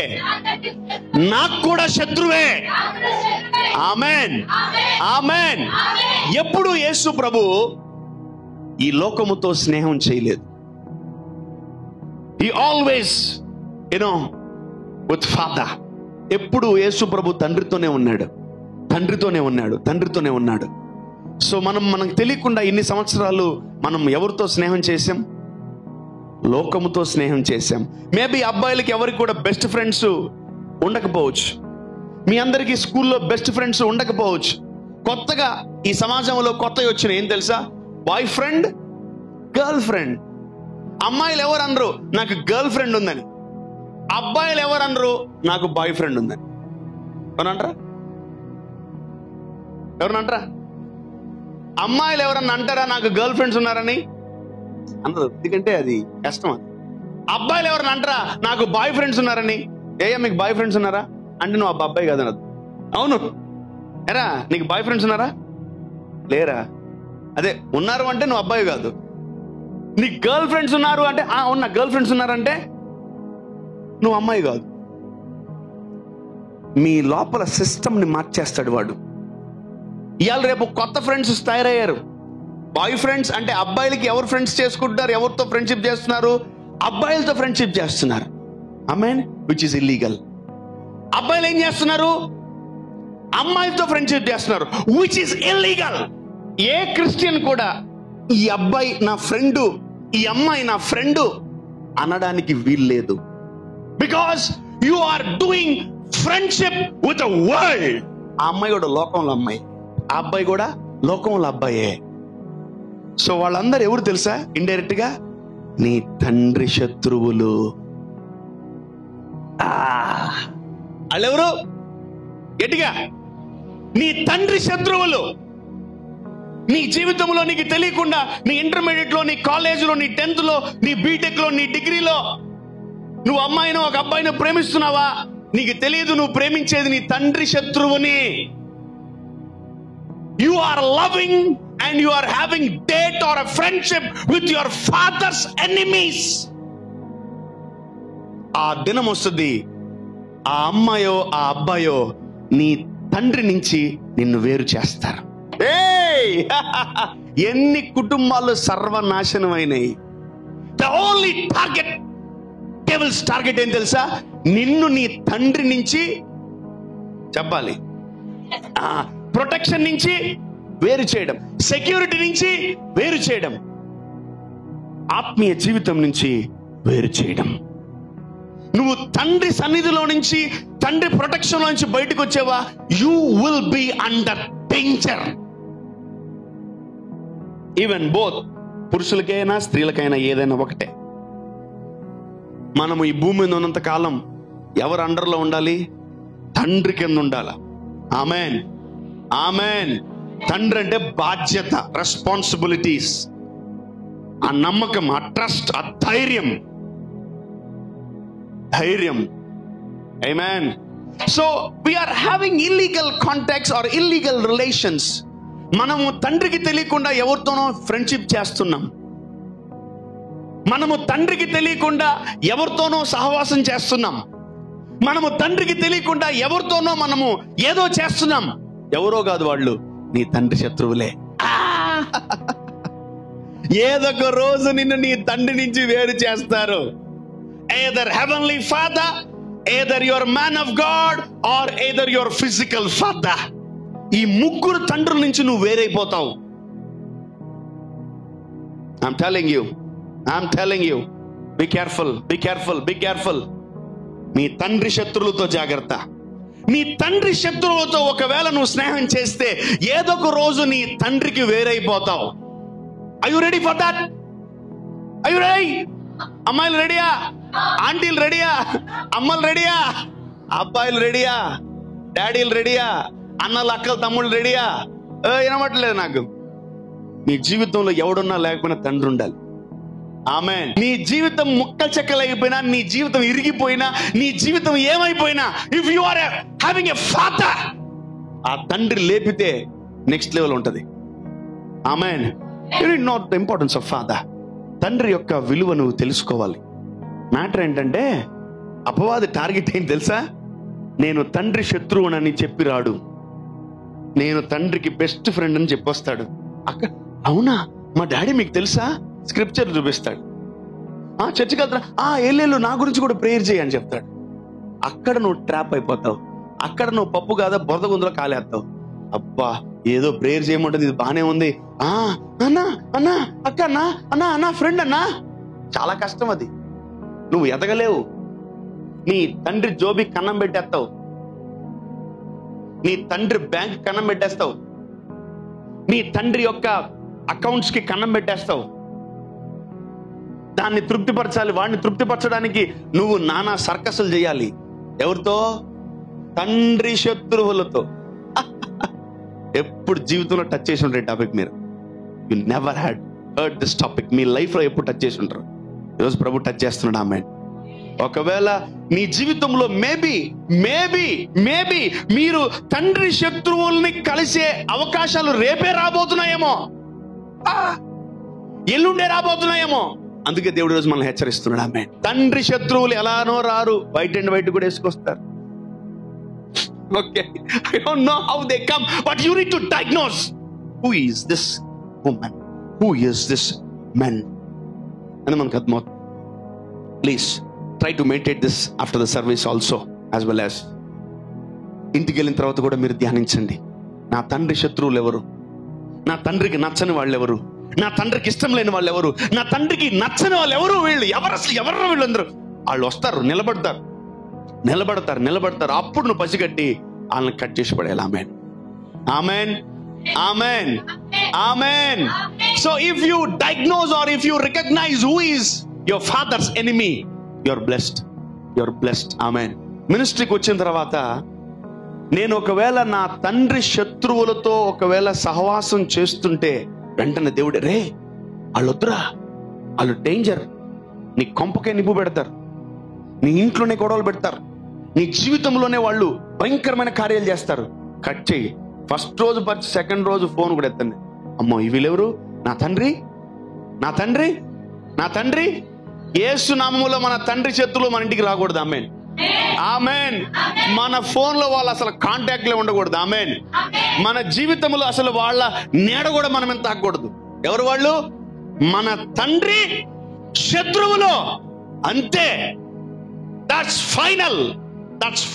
నాకు కూడా శత్రువే. ఆమేన్, ఆమేన్. ఎప్పుడు యేసు ప్రభు ఈ లోకముతో స్నేహం చేయలేదు. He always, with Father. ఎప్పుడు యేసు ప్రభు తండ్రితోనే ఉన్నాడు, తండ్రితోనే ఉన్నాడు, తండ్రితోనే ఉన్నాడు. సో మనకు తెలియకుండా ఇన్ని సంవత్సరాలు మనం ఎవరితో స్నేహం చేశాం? లోకముతో స్నేహం చేశాం. మేబీ అబ్బాయిలకి ఎవరికి కూడా బెస్ట్ ఫ్రెండ్స్ ఉండకపోవచ్చు, మీ అందరికీ స్కూల్లో బెస్ట్ ఫ్రెండ్స్ ఉండకపోవచ్చు. కొత్తగా ఈ సమాజంలో కొత్తగా వచ్చిన ఏం తెలుసా? Boy friend, girl friend. అమ్మాయిలు ఎవరు అనరు నాకు గర్ల్ ఫ్రెండ్ ఉందని, అబ్బాయిలు ఎవరు అనరు నాకు బాయ్ ఫ్రెండ్ ఉందని. ఎవరంటారా? ఎవరనంటారా? అమ్మాయిలు ఎవరన్నా అంటారా నాకు గర్ల్ ఫ్రెండ్స్ ఉన్నారని? అందరూ, ఎందుకంటే అది కష్టం. అది అబ్బాయిలు ఎవరన్నా అంటారా నాకు బాయ్ ఫ్రెండ్స్ ఉన్నారని? మీకు బాయ్ ఫ్రెండ్స్ ఉన్నారా అంటే నువ్వు అబ్బాయి కాదనదు. అవును, ఎరా నీకు బాయ్ ఫ్రెండ్స్ ఉన్నారా? లేరా? అదే ఉన్నారు అంటే నువ్వు అబ్బాయి కాదు. నీకు గర్ల్ ఫ్రెండ్స్ ఉన్నారు అంటే ఉన్న గర్ల్ ఫ్రెండ్స్ ఉన్నారంటే నువ్వు అమ్మాయి కాదు. మీ లోపల సిస్టమ్ని మార్చేస్తాడు వాడు. ఇవాళ రేపు కొత్త ఫ్రెండ్స్ తయారయ్యారు. బాయ్ ఫ్రెండ్స్ అంటే అబ్బాయిలకి ఎవరు ఫ్రెండ్స్ చేసుకుంటున్నారు, ఎవరితో ఫ్రెండ్షిప్ చేస్తున్నారు? అబ్బాయిలతో ఫ్రెండ్షిప్ చేస్తున్నారు. ఆమేన్, విచ్ ఇస్ ఇల్లీగల్. అబ్బాయిలు ఏం చేస్తున్నారు? అమ్మాయిలతో ఫ్రెండ్షిప్ చేస్తున్నారు, which is illegal. A Christian కూడా ఈ అబ్బాయి నా ఫ్రెండు, ఈ అమ్మాయి నా ఫ్రెండు అనడానికి వీల్లేదు. Because you are doing friendship with the world. ఆ అమ్మాయి కూడా లోకంలో అమ్మాయి, ఆ అబ్బాయి కూడా లోకంలో అబ్బాయే. సో వాళ్ళందరూ ఎవరు తెలుసా? ఇండైరెక్ట్ గా నీ తండ్రి శత్రువులు. వాళ్ళెవరు? గట్టిగా, నీ తండ్రి శత్రువులు. నీ జీవితంలో నీకు తెలియకుండా, నీ ఇంటర్మీడియట్ లో, నీ కాలేజీలో, నీ 10th లో, నీ బీటెక్ లో, నీ డిగ్రీలో నువ్వు అమ్మాయిని ఒక అబ్బాయిని ప్రేమిస్తున్నావా? నీకు తెలియదు నువ్వు ప్రేమించేది నీ తండ్రి శత్రువుని. You are loving and you are having date or a friendship with your father's enemies. ఆ దినం వస్తుంది, ఆ అమ్మాయో ఆ అబ్బాయో నీ తండ్రి నుంచి నిన్ను వేరు చేస్తారు. ఎన్ని కుటుంబాలు సర్వనాశనమైనాయి. The only target, devil's target ఏం తెలుసా? నిన్ను నీ తండ్రి నుంచి చెప్పాలి, ప్రొటెక్షన్ నుంచి వేరు చేయడం, సెక్యూరిటీ నుంచి వేరు చేయడం, ఆత్మీయ జీవితం నుంచి వేరు చేయడం. నువ్వు తండ్రి సన్నిధిలో నుంచి, తండ్రి ప్రొటెక్షన్ నుంచి బయటకు వచ్చేవా, you will be under danger. Even both, పురుషులకైనా స్త్రీలకైనా ఏదైనా ఒకటే. మనము ఈ భూమి మీద ఉన్నంత కాలం ఎవరు అండర్లో ఉండాలి? తండ్రి కింద ఉండాలి. Amen, amen. తండ్రి అంటే బాధ్యత, రెస్పాన్సిబిలిటీస్, ఆ నమ్మకం, ఆ ట్రస్ట్, ఆ ధైర్యం. Amen. So we are having illegal contacts or illegal relations. మనము తండ్రికి తెలియకుండా ఎవరితోనో ఫ్రెండ్షిప్ చేస్తున్నాం. మనము తండ్రికి తెలియకుండా ఎవరితోనో సహవాసం చేస్తున్నాం. మనము తండ్రికి తెలియకుండా ఎవరితోనో మనము ఏదో చేస్తున్నాం. ఎవరో కాదు, వాళ్ళు నీ తండ్రి శత్రువులే. ఏదొక రోజు నిన్ను నీ తండ్రి నుంచి వేరు చేస్తారు. Either heavenly father, either your man of God, or either your physical father. ఈ ముగ్గురు తండ్రుల నుంచి నువ్వు వేరైపోతావు. I'm telling you, be careful. మీ తండ్రి శత్రువులతో జాగ్రత్త. నీ తండ్రి శత్రువులతో ఒకవేళ నువ్వు స్నేహం చేస్తే ఏదో ఒక రోజు నీ తండ్రికి వేరైపోతావు. Are you ready for that? Are you ready? అమ్మాయిలు రెడీయా? ఆంటీలు రెడీయా? అమ్మలు రెడీయా? అబ్బాయిలు రెడీయా? డాడీలు రెడీయా? అన్నలు అక్కలు తమ్ముళ్ళు రెడీయా? వినమట్లేదు నాకు. మీ జీవితంలో ఎవడున్నా లేకపోయినా తండ్రి ఉండాలి. ఆమేన్. నీ జీవితం ముక్కలు చెక్కలు అయిపోయినా, నీ జీవితం ఇరిగిపోయినా, నీ జీవితం ఏమైపోయినా, if you are having a father, ఆ తండ్రి లేపితే నెక్స్ట్ లెవెల్ ఉంటది. Amen. You need know the importance of father. తండ్రి యొక్క విలువ నువ్వు తెలుసుకోవాలి. మ్యాటర్ ఏంటంటే, అపవాది టార్గెట్ ఏంటి తెలుసా? నేను తండ్రి శత్రువునని చెప్పి రాడు, నేను తండ్రికి బెస్ట్ ఫ్రెండ్ అని చెప్పొస్తాడు. అవునా మా డాడీ మీకు తెలుసా? స్క్రిప్చర్ చూపిస్తాడు. చర్చికి వెళ్తా, ఏళ్ళు నా గురించి కూడా ప్రేయర్ చేయి అని చెప్తాడు. అక్కడ నువ్వు ట్రాప్ అయిపోతావు. అక్కడ నువ్వు పప్పు కాదా బురద గుందులో కాలేస్తావు. అబ్బా ఏదో ప్రేయర్ చేయమంటుంది, ఇది బానే ఉంది, అన్నా అన్నా అక్క అన్నా అన్నా అన్నా ఫ్రెండ్ అన్నా. చాలా కష్టం అది. నువ్వు ఎదగలేవు. నీ తండ్రి జోబి కన్నం పెట్టేస్తావు, నీ తండ్రి బ్యాంక్ కన్నం పెట్టేస్తావు, నీ తండ్రి యొక్క అకౌంట్స్ కి కన్నం పెట్టేస్తావు. దాన్ని తృప్తిపరచాలి. వాడిని తృప్తిపరచడానికి నువ్వు నానా సర్కసులు చేయాలి. ఎవరితో? తండ్రి శత్రువులతో. ఎప్పుడు జీవితంలో టచ్ చేసి ఉంటారు టాపిక్ మీరు. You never had heard this topic. Me life లో ఎప్పుడు టచ్ చేసి ఉంటారు. ఈరోజు ప్రభు టచ్ చేస్తున్నాడు. ఆమేన్. ఒకవేళ నీ జీవితంలో మేబీ మేబీ మేబీ మీరు తండ్రి శత్రువుల్ని కలిసే అవకాశాలు రేపే రాబోతున్నాయేమో, ఎల్లుండే రాబోతున్నాయేమో. అందుకే దేవుడు రోజు మనల్ని హెచ్చరిస్తున్నాడు. ఆమేన్. తండ్రి శత్రువులు ఎలానో రారు, వైట్ అండ్ వైట్ కూడా వేసుకొస్తారు. Okay, I don't know how they come, but you need to diagnose who is this woman, who is this man. And man kadmot, please try to meditate this after the service also, as well as ఇంటికి వెళ్ళిన తర్వాత కూడా మీరు ధ్యానించండి. నా తండ్రి శత్రువులు ఎవరు? నా తండ్రికి నచ్చని వాళ్ళు ఎవరు? నా తండ్రికి ఇష్టం లేని వాళ్ళు ఎవరు? నా తండ్రికి నచ్చని వాళ్ళు ఎవరు? వీళ్ళు ఎవరు? అసలు ఎవరు వీళ్ళందరూ? వాళ్ళు వస్తారు, నిలబడతారు. అప్పుడు నువ్వు పసిగట్టి వాళ్ళని కట్ చేసి పడేయాలి. Amen. Amen. Amen. Amen. So if you diagnose or if you recognise who is your father's enemy, your blessed. Amen. మినిస్ట్రీకి వచ్చిన తర్వాత నేను ఒకవేళ నా తండ్రి శత్రువులతో ఒకవేళ సహవాసం చేస్తుంటే వెంటనే దేవుడు, రే వాళ్ళు వద్దురా, వాళ్ళు డేంజర్, నీ కొంపకే నిప్పు పెడతారు, నీ ఇంట్లోనే గొడవలు పెడతారు, నీ జీవితంలోనే వాళ్ళు భయంకరమైన కార్యాలు చేస్తారు. కట్ చేయి. ఫస్ట్ రోజు పరిచి సెకండ్ రోజు ఫోన్ కూడా ఎత్తండి. అమ్మో వీళ్ళెవరు? నా తండ్రి. యేసు నామములో మన తండ్రి శత్రువులు మన ఇంటికి రాకూడదు. ఆమేన్. ఆమేన్. మన ఫోన్ లో వాళ్ళు అసలు కాంటాక్ట్ లో ఉండకూడదు. ఆమేన్. మన జీవితంలో అసలు వాళ్ళ నీడ కూడా మనం ఎంత తాకూడదు. ఎవరు వాళ్ళు? మన తండ్రి శత్రువులు. అంతే. That's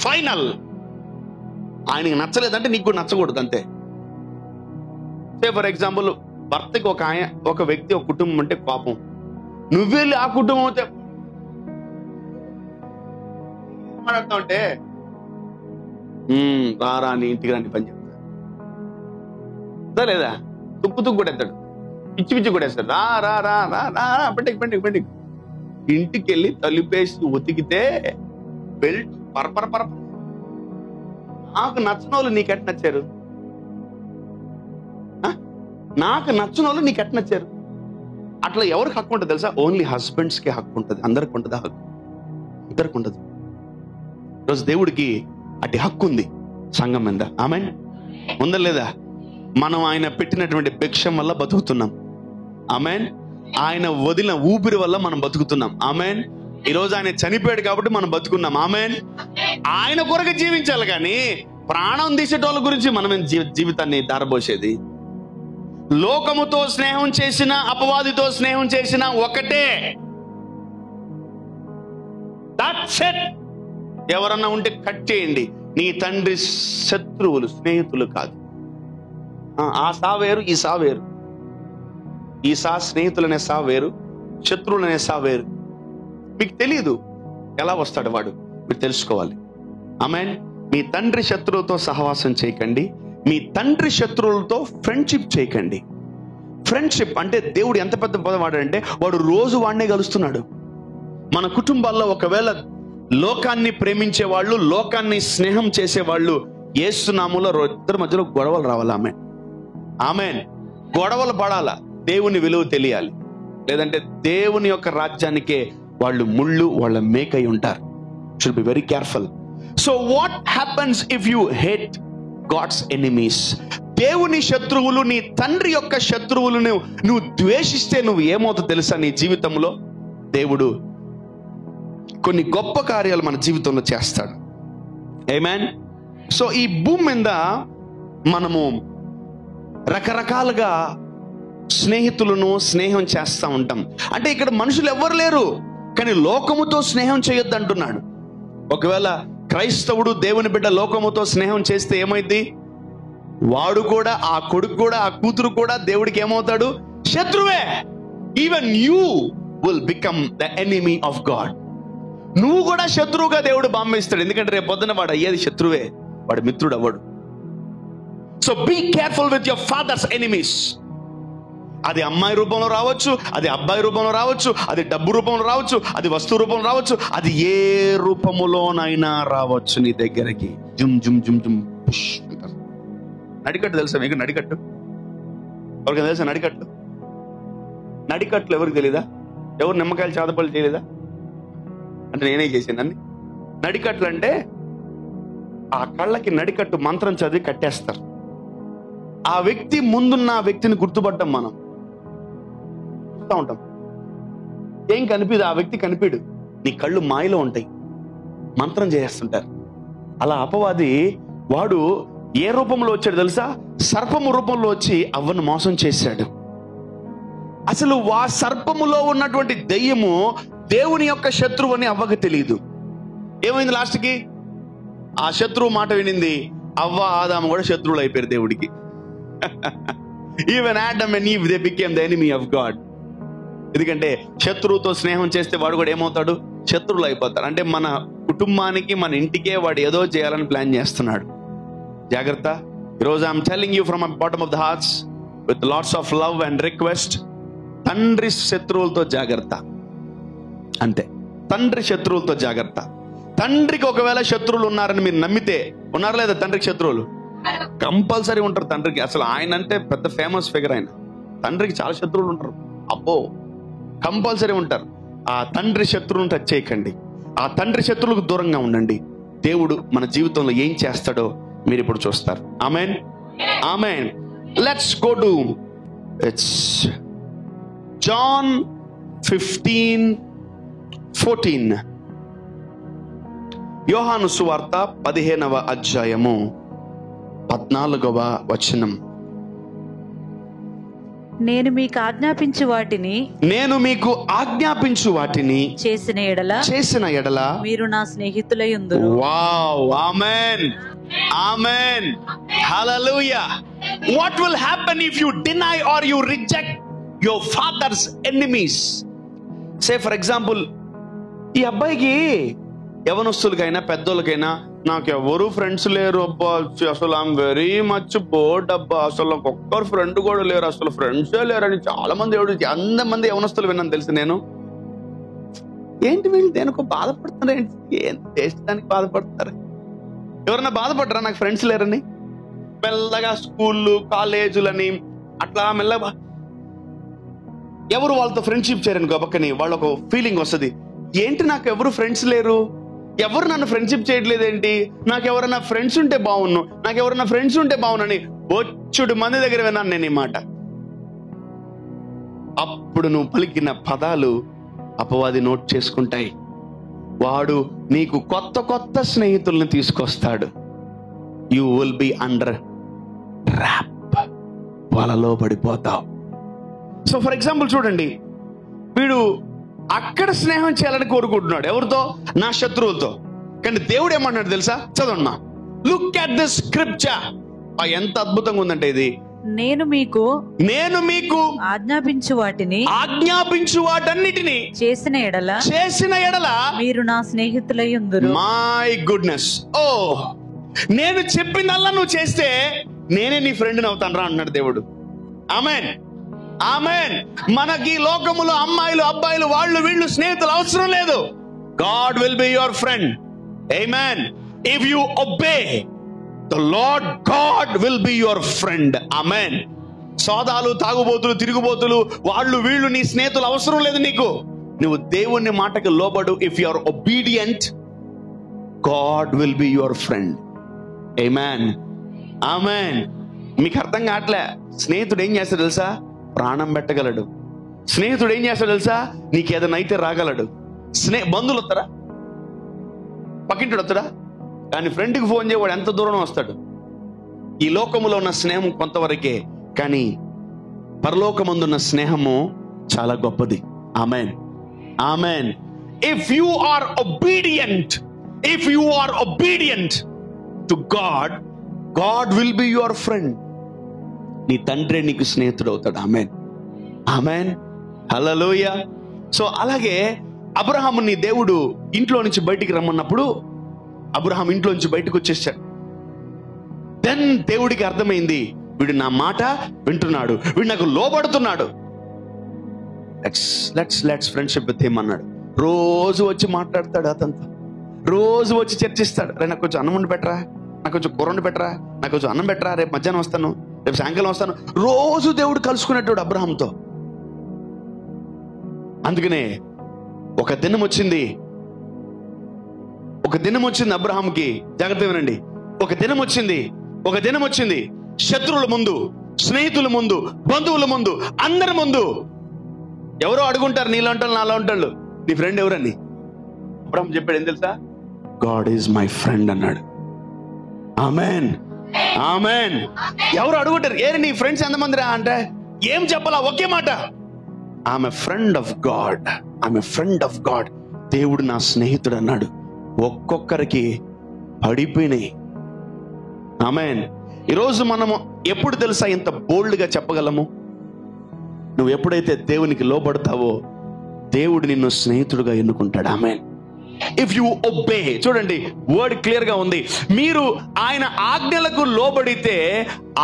final. ఆయనకి నచ్చలేదంటే నీకు కూడా నచ్చకూడదు. అంతే. సే ఫర్ ఎగ్జాంపుల్, భర్తకి ఒక వ్యక్తి, ఒక కుటుంబం అంటే కోపం. నువ్వెళ్ళి ఆ కుటుంబం అయితే మాట్లాడుతా ఉంటే రారా నీ ఇంటికి రాని పని చెప్తా లేదా? తుక్కు కొడేస్తాడు, పిచ్చి కొడేస్తాడు. రా పెంటికి ఇంటికి వెళ్ళి తలుపేసి ఉతికితే బెల్ట్ పరపర. నాకు నచ్చిన వాళ్ళు నీకెట్ నచ్చారు? అట్లా ఎవరికి హక్కు ఉంటుంది తెలుసా? ఓన్లీ హస్బెండ్స్ కి హక్కు ఉంటుంది. అందరికి ఉంటుందా హక్కు? ఇద్దరికి ఉండదు. ఈరోజు దేవుడికి అటు హక్కు ఉంది సంఘం మీద. ఆమేన్. ఉందా లేదా? మనం ఆయన పెట్టినటువంటి భిక్షం వల్ల బతుకుతున్నాం. ఆమేన్. ఆయన వదిలిన ఊపిరి వల్ల మనం బతుకుతున్నాం. ఆమేన్. ఈరోజు ఆయన చనిపోయాడు కాబట్టి మనం బతుకున్నాం. ఆమేన్. ఆయన కొరకు జీవించాలి, కానీ ప్రాణం తీసేటోళ్ళ గురించి మనం జీవితాన్ని దారబోసేది. లోకముతో స్నేహం చేసిన, అపవాదితో స్నేహం చేసిన ఒకటే. That's it. ఎవరన్నా ఉంటే కట్ చేయండి. నీ తండ్రి శత్రువులు, స్నేహితులు కాదు. ఆ సా వేరు, ఈ సా వేరు. ఈ సా స్నేహితులనే సా వేరు, శత్రువులనే సా వేరు. మీకు తెలియదు ఎలా వస్తాడు వాడు, మీరు తెలుసుకోవాలి. ఆమేన్. మీ తండ్రి శత్రువులతో సహవాసం చేయకండి. మీ తండ్రి శత్రువులతో ఫ్రెండ్షిప్ చేయకండి. ఫ్రెండ్షిప్ అంటే దేవుడు ఎంత పెద్ద పదం వాడాడంటే, వాడు రోజు వాడినే కలుస్తున్నాడు. మన కుటుంబాల్లో ఒకవేళ లోకాన్ని ప్రేమించే వాళ్ళు, లోకాన్ని స్నేహం చేసే వాళ్ళు యేసు నామములో ఇద్దరి మధ్యలో గొడవలు రావాలి. ఆమేన్. గొడవలు పడాలా, దేవుని విలువ తెలియాలి. లేదంటే దేవుని యొక్క రాజ్యానికే వాళ్ళు ముళ్ళు, వాళ్ళ మేకై ఉంటారు. Should be very careful. So what happens if you hate God's enemies? దేవుని శత్రువులు, నీ తండ్రి యొక్క శత్రువులను నువ్వు ద్వేషిస్తే నువ్వు ఏమవుతుందో తెలుసా? నీ జీవితంలో దేవుడు కొన్ని గొప్ప కార్యాలు మన జీవితంలో చేస్తాడు. ఆమేన్. సో ఈ భూమి మీద మనము రకరకాలుగా స్నేహితులను స్నేహం చేస్తూ ఉంటాం. అంటే ఇక్కడ మనుషులు ఎవ్వరు లేరు, కానీ లోకముతో స్నేహం చేయొద్దు అంటున్నాడు. ఒకవేళ క్రైస్తవుడు దేవుని బిడ్డ లోకముతో స్నేహం చేస్తే ఏమైంది? వాడు కూడా, ఆ కొడుకు కూడా, ఆ కూతురు కూడా దేవుడికి ఏమవుతాడు? శత్రువే. Even you will become the enemy of God. నువ్వు కూడా శత్రువుగా దేవుడు బాంబేస్తాడు. ఎందుకంటే రేపు పొద్దున వాడు అయ్యేది శత్రువే, వాడు మిత్రుడు అవ్వడు. So be careful with your father's enemies. అది అమ్మాయి రూపంలో రావచ్చు, అది అబ్బాయి రూపంలో రావచ్చు, అది డబ్బు రూపంలో రావచ్చు, అది వస్తువు రూపంలో రావచ్చు, అది ఏ రూపములోనైనా రావచ్చు నీ దగ్గరికి. జుమ్ జుమ్ జుమ్ జుమ్ పుష్ అంటారు. నడికట్టు తెలుసా మీకు? నడికట్టు ఎవరికైనా తెలుసా? నడికట్టు నడికట్లు ఎవరికి తెలీదా? ఎవరు నిమ్మకాయలు చాదపల్లి చేయలేదా? అంటే నేనే చేసాను అన్ని. నడికట్లు అంటే ఆ కళ్ళకి నడికట్టు మంత్రం చదివి కట్టేస్తారు. ఆ వ్యక్తి ముందున్న ఆ వ్యక్తిని గుర్తుపడ్డం మనం చూస్తూ ఉంటాం. ఏం కనిపిదు, ఆ వ్యక్తి కనిపిడు, నీ కళ్ళు మాయలో ఉంటాయి, మంత్రం చేస్తుంటారు. అలా అపవాది వాడు ఏ రూపంలో వచ్చాడు తెలుసా? సర్పము రూపంలో వచ్చి అవ్వను మోసం చేశాడు. అసలు ఆ సర్పములో ఉన్నటువంటి దెయ్యము దేవుని యొక్క శత్రువు అని అవ్వకు తెలియదు. ఏమైంది లాస్ట్కి? ఆ శత్రువు మాట వినింది. అవ్వ ఆదాము కూడా శత్రువులు అయిపోయారు దేవుడికి. Even Adam and Eve they became the enemy of God. ఎందుకంటే శత్రువుతో స్నేహం చేస్తే వాడు కూడా ఏమవుతాడు? శత్రువులు అయిపోతారు. అంటే మన కుటుంబానికి, మన ఇంటికే వాడు ఏదో చేయాలని ప్లాన్ చేస్తున్నాడు. జాగ్రత్త. ఈరోజు I'm telling you from bottom of the hearts with lots of love and request. తండ్రి శత్రువులతో జాగ్రత్త. అంతే, తండ్రి శత్రువులతో జాగ్రత్త. తండ్రికి ఒకవేళ శత్రువులు ఉన్నారని మీరు నమ్మితే, ఉన్నారు లేదా తండ్రికి శత్రువులు? కంపల్సరీ ఉంటారు తండ్రికి. అసలు ఆయన అంటే పెద్ద ఫేమస్ ఫిగర్ ఆయన. తండ్రికి చాలా శత్రువులు ఉంటారు. అబ్బో, కంపల్సరీ ఉంటారు. ఆ తండ్రి శత్రువులను టచ్ చేయకండి. ఆ తండ్రి శత్రువులకు దూరంగా ఉండండి. దేవుడు మన జీవితంలో ఏం చేస్తాడో మీరు ఇప్పుడు చూస్తారు. Amen, amen. Let's go to it's John 15:14. యోహాను సువార్త 15వ అధ్యాయము 14వ వచనం. నేను మీకు ఆజ్ఞాపించు వాటిని చేసిన ఎడల మీరు నా స్నేహితులయ్యుందురు. Wow, amen, amen, hallelujah. What will happen if you deny or you reject your father's enemies? Say for example, ఈ అబ్బాయికి యవనస్తులకైనా పెద్దోళ్ళకైనా నాకు ఎవరు ఫ్రెండ్స్ లేరు అబ్బా, అసలు ఐఎమ్ వెరీ మచ్ బోర్డ్ అబ్బా, అసలు నాకు ఒక్కరు ఫ్రెండ్ కూడా లేరు, అసలు ఫ్రెండ్సే లేరని చాలా మంది అంతమంది యవనస్తులు విన్నాను తెలుసు నేను. ఏంటి వీళ్ళు దేనికో బాధపడుతున్నారు? ఏం చేసేదానికి బాధపడతారు? ఎవరన్నా బాధపడరా నాకు ఫ్రెండ్స్ లేరని? మెల్లగా స్కూళ్ళు, కాలేజీలని అట్లా మెల్లగా ఎవరు వాళ్ళతో ఫ్రెండ్షిప్ చేయరని గొప్పకని వాళ్ళకు ఫీలింగ్ వస్తుంది. ఏంటి నాకు ఎవరు ఫ్రెండ్స్ లేరు, ఎవరు నన్ను ఫ్రెండ్షిప్ చేయట్లేదేంటి, నాకు ఎవరైనా ఫ్రెండ్స్ ఉంటే బాగున్ను, నాకు ఎవరైనా ఫ్రెండ్స్ ఉంటే బాగున్నని బొచ్చుడు మంది దగ్గర విన్నాను నేను ఈ మాట. అప్పుడు నువ్వు పలికిన పదాలు అపవాది నోట్ చేసుకుంటాయి. వాడు నీకు కొత్త కొత్త స్నేహితుల్ని తీసుకొస్తాడు. You will be under trap, వలలో పడిపోతావు. సో ఫర్ ఎగ్జాంపుల్ చూడండి, వీడు అక్కడ స్నేహం చేయాలని కోరుకుంటున్నాడు. ఎవరితో? నా శత్రువులతో. కానీ దేవుడు ఏమన్నాడు తెలుసా? చదవమ్మా. Look at this scripture. ఎంత అద్భుతంగా ఉందంటే ఇది. నేను మీకు ఆజ్ఞాపించు వాటన్నిటిని చేసిన ఎడల మీరు నా స్నేహితులయ్యుందురు. My goodness. ఓ, నేను చెప్పిందల్లా నువ్వు చేస్తే నేనే నీ ఫ్రెండ్ని అవుతాను రా అన్నాడు దేవుడు. ఆమేన్, ఆమేన్. మనకి లోకములో అమ్మాయిలు, అబ్బాయిలు, వాళ్ళు వీళ్ళు స్నేహితులు అవసరం లేదు. God will be your friend. Amen. If you obey the Lord God will be your friend. Amen. సోదాలు, తాగుబోతులు, తిరుగుబోతులు, వాళ్ళు వీళ్ళు నీ స్నేహితులు అవసరం లేదు నీకు. నువ్వు దేవుని మాటకి లోబడు. If you are obedient, God will be your friend. Amen. Amen. మీకు అర్థం కావట్లే? స్నేహితుడు ఏం చేస్తాడు తెలుసా? ప్రాణం పెట్టగలడు. స్నేహితుడు ఏం చేస్తాడు తెలుసా? నీకేదైనా అయితే రాగలడు. బంధువులు వస్తారా? పక్కింటుడు వస్తాడా? కానీ ఫ్రెండ్కి ఫోన్ చేయవాడు ఎంత దూరం వస్తాడు. ఈ లోకములో ఉన్న స్నేహం కొంతవరకే, కానీ పరలోకమందున్న స్నేహము చాలా గొప్పది. Amen. Amen. If you are obedient, if you are obedient to God, God will be your friend. నీ తండ్రి నీకు స్నేహితుడు అవుతాడు. ఆమేన్. ఆమేన్. హల్లెలూయా. సో అలాగే అబ్రహాముని దేవుడు ఇంట్లో నుంచి బయటికి రమ్మన్నప్పుడు అబ్రహాం ఇంట్లో నుంచి బయటకు వచ్చేసాడు. దెన్ దేవుడికి అర్థమైంది, వీడు నా మాట వింటున్నాడు, వీడు నాకు లోబడుతున్నాడు. లెట్స్ ఫ్రెండ్షిప్ విత్ హిమ్ అన్నాడు. రోజు వచ్చి మాట్లాడతాడు అతనితో, రోజు వచ్చి చర్చిస్తాడు. రే నాకు కొంచెం అన్నం వండి పెట్టరా, నాకు కొంచెం కూర వండి పెట్టరా, నాకు కొంచెం అన్నం పెట్టరా, రేపు మధ్యాహ్నం వస్తాను, రేపు సాయంకాలం వస్తాను. రోజు దేవుడు కలుసుకునేటోడు అబ్రహాంతో. అందుకనే ఒక దినం వచ్చింది అబ్రహాంకి. జాగ్రత్త వినండి. ఒక దినం వచ్చింది శత్రువుల ముందు, స్నేహితుల ముందు, బంధువుల ముందు, అందరి ముందు ఎవరో అడుగుంటారు, నీలో ఉంటారు, నాలో ఉంటాడు, నీ ఫ్రెండ్ ఎవరని. అబ్రహాం చెప్పాడు ఏం తెలుసా? గాడ్ ఈజ్ మై ఫ్రెండ్ అన్నాడు. ఆమేన్. ఆమేన్. ఎవరు అడుగుంటారు, ఏ నీ ఫ్రెండ్స్ ఎంతమంది రా అంటే ఏం చెప్పాలా? ఒకే మాట, I'm a friend of God, I'm a friend of God. దేవుడు నా స్నేహితుడు అన్నాడు. ఒక్కొక్కరికి పడిపోయినాయి. ఆమేన్. ఈరోజు మనము ఎప్పుడు తెలుసా ఇంత బోల్డ్ గా చెప్పగలము? నువ్వు ఎప్పుడైతే దేవునికి లోబడతావో దేవుడు నిన్ను స్నేహితుడుగా ఎన్నుకుంటాడు. ఆమేన్. ఇఫ్ యు ఒబే, చూడండి వర్డ్ క్లియర్ గా ఉంది, మీరు ఆయన ఆజ్ఞలకు లోబడితే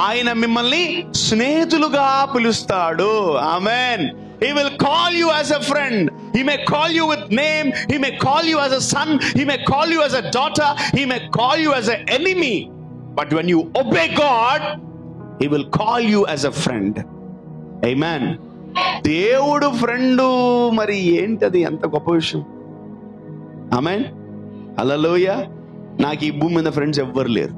ఆయన మిమ్మల్ని స్నేహితులుగా పిలుస్తాడు. ఆమేన్. He will call you as a friend. He may call you with name. He may call you as a son. He may call you as a daughter. He may call you as an enemy. But when you obey God, He will call you as a friend. Amen. దేవుడు friend మరి ఏంటది? ఎంత గొప్ప విషయం. ఆమేన్. హల్లెలూయా. నాకు ఈ భూమి మీద ఫ్రెండ్స్ ఎవ్వరు లేరు.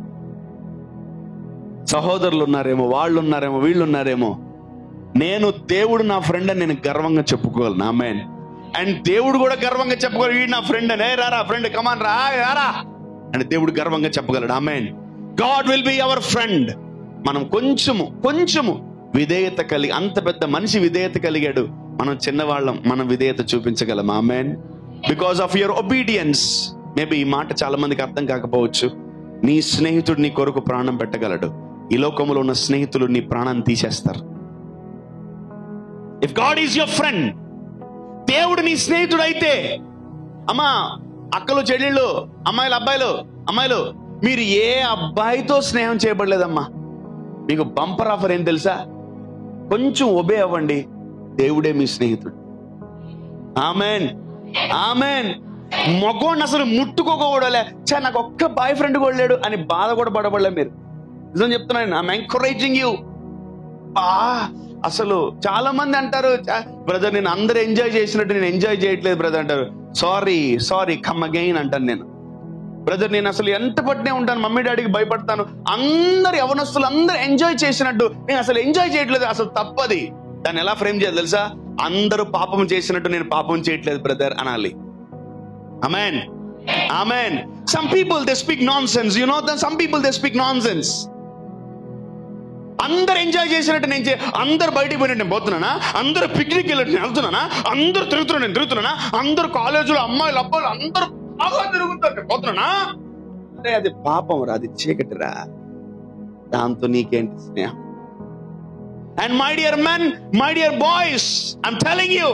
సహోదరులు ఉన్నారేమో, వాళ్ళు ఉన్నారేమో, వీళ్ళు ఉన్నారేమో. నేను దేవుడు నా ఫ్రెండ్ అని నేను గర్వంగా చెప్పుకోగలను. ఆమేన్. అండ్ దేవుడు కూడా గర్వంగా చెప్పుకోవాలి, వీడు నా ఫ్రెండ్ అని. రారా ఫ్రెండ్, కమాన్ రారా అని దేవుడు గర్వంగా చెప్పగలడు. Amen. God will be our friend. మనం కొంచెము విధేయత కలిగి, అంత పెద్ద మనిషి విధేయత కలిగాడు, మనం చిన్నవాళ్ళం, మనం విధేయత చూపించగలం. Amen. Because of your obedience. Maybe ఈ మాట చాలా మందికి అర్థం కాకపోవచ్చు. నీ స్నేహితుడు నీ కొరకు ప్రాణం పెట్టగలడు. ఈ లోకంలో ఉన్న స్నేహితులు నీ ప్రాణాన్ని తీసేస్తారు. If God is your friend, దేవుడు నీ స్నేహితుడు అయితే, అమ్మా అక్కలు, చెల్లెళ్ళు, అమ్మాయిలు, మీరు ఏ అబ్బాయితో స్నేహం చేయబడలేదమ్మా. మీకు బంపర్ ఆఫర్ ఏం తెలుసా? కొంచెం ఒబే అవ్వండి, దేవుడే మీ స్నేహితుడు. ఆమేన్. ఆమేన్. మగోడిని అసలు ముట్టుకోకూడలే, నాకు ఒక్క బాయ్ ఫ్రెండ్ కూడా లేడు అని బాధ కూడా పడబడలే మీరు. నిజం చెప్తున్నాను. I'm encouraging you. అసలు చాలా మంది అంటారు, బ్రదర్ నేను అందరు ఎంజాయ్ చేసినట్టు నేను ఎంజాయ్ చేయట్లేదు బ్రదర్ అంటారు. సారీ కమ్ అగైన్ అంటాను నేను. బ్రదర్ నేను అసలు ఎంత పట్టినే ఉంటాను, మమ్మీ డాడీకి భయపడతాను, అందరు యవనస్తులు అందరు ఎంజాయ్ చేసినట్టు నేను అసలు ఎంజాయ్ చేయట్లేదు. అసలు తప్పది. దాన్ని ఎలా ఫ్రేమ్ చేయాలి తెలుసా? అందరూ పాపం చేసినట్టు నేను పాపం చేయట్లేదు బ్రదర్ అనాలి. ఆమేన్. ఆమేన్. Some people they speak nonsense. You know that some people they speak nonsense. అందరు ఎంజాయ్ చేసినట్టు నేను అందరు బయటికి పోయినట్టు నేను పోతున్నానా, అందరు పిక్నిక్ వెళ్ళినట్టు నేను వెళ్తున్నానా, అందరు తిరుగుతున్నానా, అందరు కాలేజీలో అమ్మాయిలు అబ్బాయిలు అందరూ బాగా తిరుగుతారు పోతున్నానా? అరే అది పాపం రా, అది చీకటి రా, దాంతో నీకేంటి స్నేహం? And my dear men, my dear boys, I'm telling you,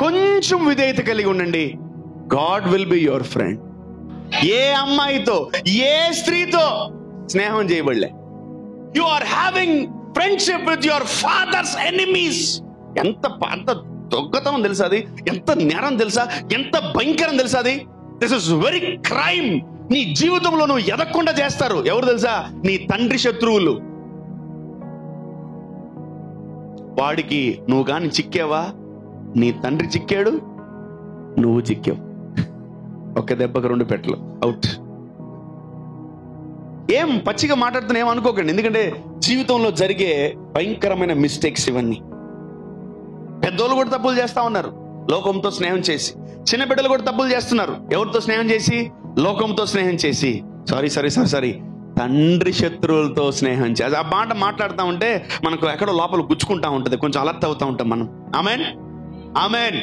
కొంచెం విధేయత కలిగి ఉండండి. God will be your friend. ఏ అమ్మాయితో, ఏ స్త్రీతో స్నేహం చేయబడలే. You are having friendship with your father's enemies. ఎంత దొంగతనం తెలుసా అది? ఎంత నేరం తెలుసా? ఎంత భయంకరం తెలుసా అది? This is very crime. నీ జీవితంలో నువ్వు ఎదగకుండా చేస్తారు. ఎవరు తెలుసా? నీ తండ్రి శత్రువులు. వాడికి నువ్వు కానీ చిక్కావా, నీ తండ్రి చిక్కాడు, నువ్వు చిక్కావు. ఒక్క దెబ్బకు 2 పెట్టలు అవుట్. ఏం పచ్చిగా మాట్లాడుతున్నా ఏం అనుకోకండి, ఎందుకంటే జీవితంలో జరిగే భయంకరమైన మిస్టేక్స్ ఇవన్నీ. పెద్దోళ్ళు కూడా తప్పులు చేస్తా ఉన్నారు లోకంతో స్నేహం చేసి. చిన్న బిడ్డలు కూడా తప్పులు చేస్తున్నారు. ఎవరితో స్నేహం చేసి? లోకంతో స్నేహం చేసి. సారీ తండ్రి శత్రువులతో స్నేహం చేసి. ఆ మాట మాట్లాడుతూ ఉంటే మనకు ఎక్కడో లోపల గుచ్చుకుంటా ఉంటుంది, కొంచెం అలర్ట్ అవుతా ఉంటాం మనం. Amen amen.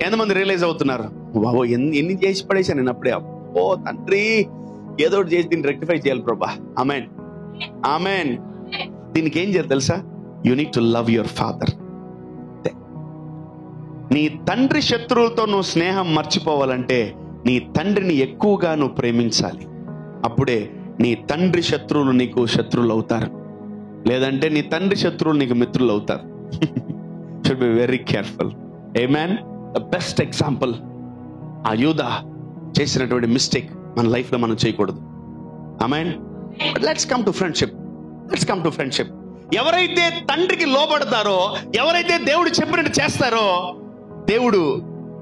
ఎంతమంది రియలైజ్ అవుతున్నారు? బాబో ఎన్ని చేసి పడేసాను నేను అప్పుడే. అబ్బో తండ్రి, ఏదో ఒకటి చేసి దీన్ని రెక్టిఫై చేయాలి ప్రభా. Amen amen. దీనికి ఏం చేయాలి తెలుసా? You need to love your father. నీ తండ్రి శత్రువులతో నువ్వు స్నేహం మర్చిపోవాలంటే నీ తండ్రిని ఎక్కువగా నువ్వు ప్రేమించాలి. అప్పుడే నీ తండ్రి శత్రువులు నీకు శత్రువులు అవుతారు. లేదంటే నీ తండ్రి శత్రువులు నీకు మిత్రులు అవుతారు. Should be very careful. Amen. The best example ఆ యూదా చేసినటువంటి మిస్టేక్ మన లైఫ్ లో మనం చేయకూడదు. Amen. Let's come to friendship. ఎవరైతే తండ్రికి లోబడతారో, ఎవరైతే దేవుడు చెప్పినట్టు చేస్తారో, దేవుడు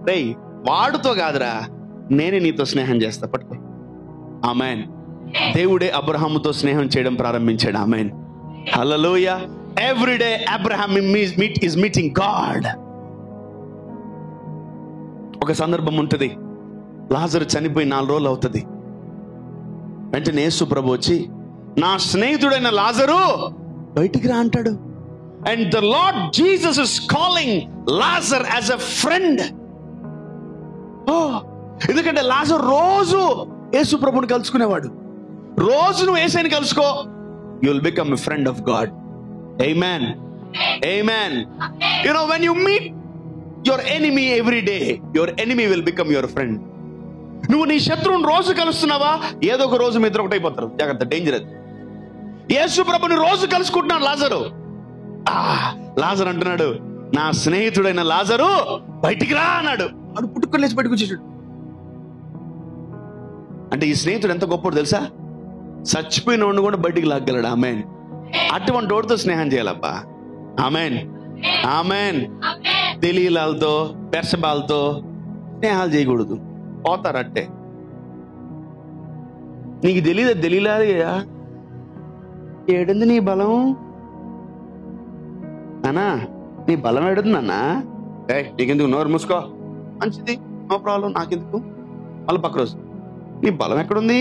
రేయ్ వాడుతో కాదురా నేనే నీతో స్నేహం చేస్తా పట్టుకో. ఆమేన్. దేవుడే అబ్రహాముతో స్నేహం చేయడం ప్రారంభించాడు. Amen. Hallelujah. Every day Abraham is meeting God. ఒక సందర్భం ఉంటుంది, లాజరు చనిపోయి 4 రోజులు అవుతుంది. వెంటనే యేసు ప్రభు వచ్చి, నా స్నేహితుడైన లాజరు బయటికి రా అంటాడు. And the Lord Jesus is calling Lazarus as a friend. ఎందుకంటే లాజరు రోజు యేసు ప్రభుని కలుసుకునేవాడు. రోజు నువ్వు యేసుని కలుసుకో, you will become a friend of God. Amen. Amen. You know, when you meet your enemy every day, your enemy will become your friend. నువ్వు నీ శత్రువుని రోజు కలుస్తున్నావా, ఏదో ఒక రోజు మీ ఇద్దరు ఒకటైపోతారు. జాగ్రత్త, డేంజర్ అది. యేసు ప్రభుని రోజు కలుసుకుంటున్నాడు లాజరు. లాజరు అంటున్నాడు, నా స్నేహితుడైన లాజరు బయటికి రా అన్నాడు. వాడు పుట్టుకొని లేచి బయటకు వచ్చేసాడు. అంటే ఈ స్నేహితుడు ఎంత గొప్పడు తెలుసా? చచ్చిపోయిన వాడిని కూడా బయటికి లాగ్గలడు. ఆమేన్. అటువంటి వాడితో స్నేహం చేయాలబ్బా. ఆమేన్ ఆమేన్. దెలీలాలతో బెర్షబాలతో స్నేహాలు చేయకూడదు, పోతారట్టే. నీకు తెలియదు దెలీలాయా ఏడుంది నీ బలం అన్నా, నీ బలం ఏడుంది అన్నా. నీకెందుకు, నోరు మూసుకో, మంచిది, నో ప్రాబ్లం, నాకెందుకు. మళ్ళీ పక్క రోజు నీ బలం ఎక్కడుంది,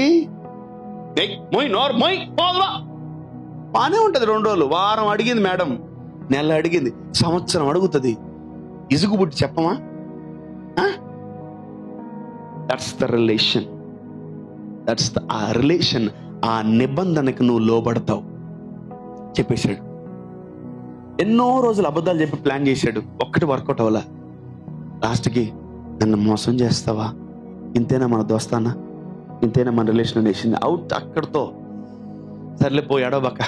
మొయ్ నోరు మొయ్, బానే ఉంటది. 2 రోజులు, వారం అడిగింది మేడం, నెల అడిగింది, సంవత్సరం అడుగుతుంది. ఇసుగు పుట్టి చెప్పమా? That's the relation. ఆ రిలేషన్, ఆ నిబంధనకు నువ్వు లోబడతావు. చెప్పేశాడు. ఎన్నో రోజులు అబద్ధాలు చెప్పి ప్లాన్ చేశాడు, ఒక్కటి వర్కౌట్ అవ్వాలా. లాస్ట్కి నన్ను మోసం చేస్తావా, ఇంతేనా మన దోస్తానా, ఇంతేనా మన రిలేషన్ అనేసింది. అవుట్ అక్కడితో. సర్లేపోయి ఎడవబాక,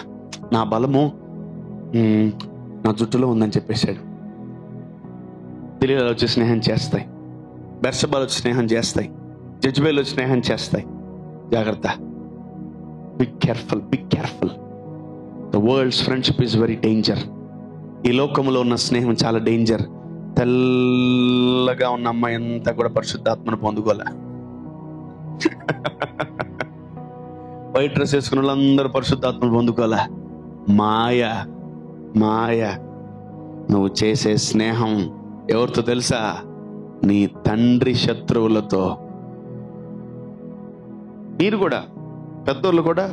నా బలము నా జుట్టులో ఉందని చెప్పేశాడు. తెలియలు వచ్చి స్నేహం చేస్తాయి, బెర్షబాలు వచ్చి స్నేహం చేస్తాయి, జజ్బేలు వచ్చి స్నేహం చేస్తాయి. జాగ్రత్త. Be careful. The world's friendship is very danger. ఈ లోకంలో ఉన్న స్నేహం చాలా డేంజర్. తెల్లగా ఉన్న అమ్మాయి అంతా కూడా పరిశుద్ధాత్మను పొందుకోలే. వైట్ డ్రెస్ వేసుకున్న వాళ్ళందరూ పరిశుద్ధాత్మను పొందుకోలే. మాయ. నువ్వు చేసే స్నేహం ఎవరితో తెలుసా? నీ తండ్రి శత్రువులతో. మీరు కూడా, పెద్దోళ్ళు కూడా,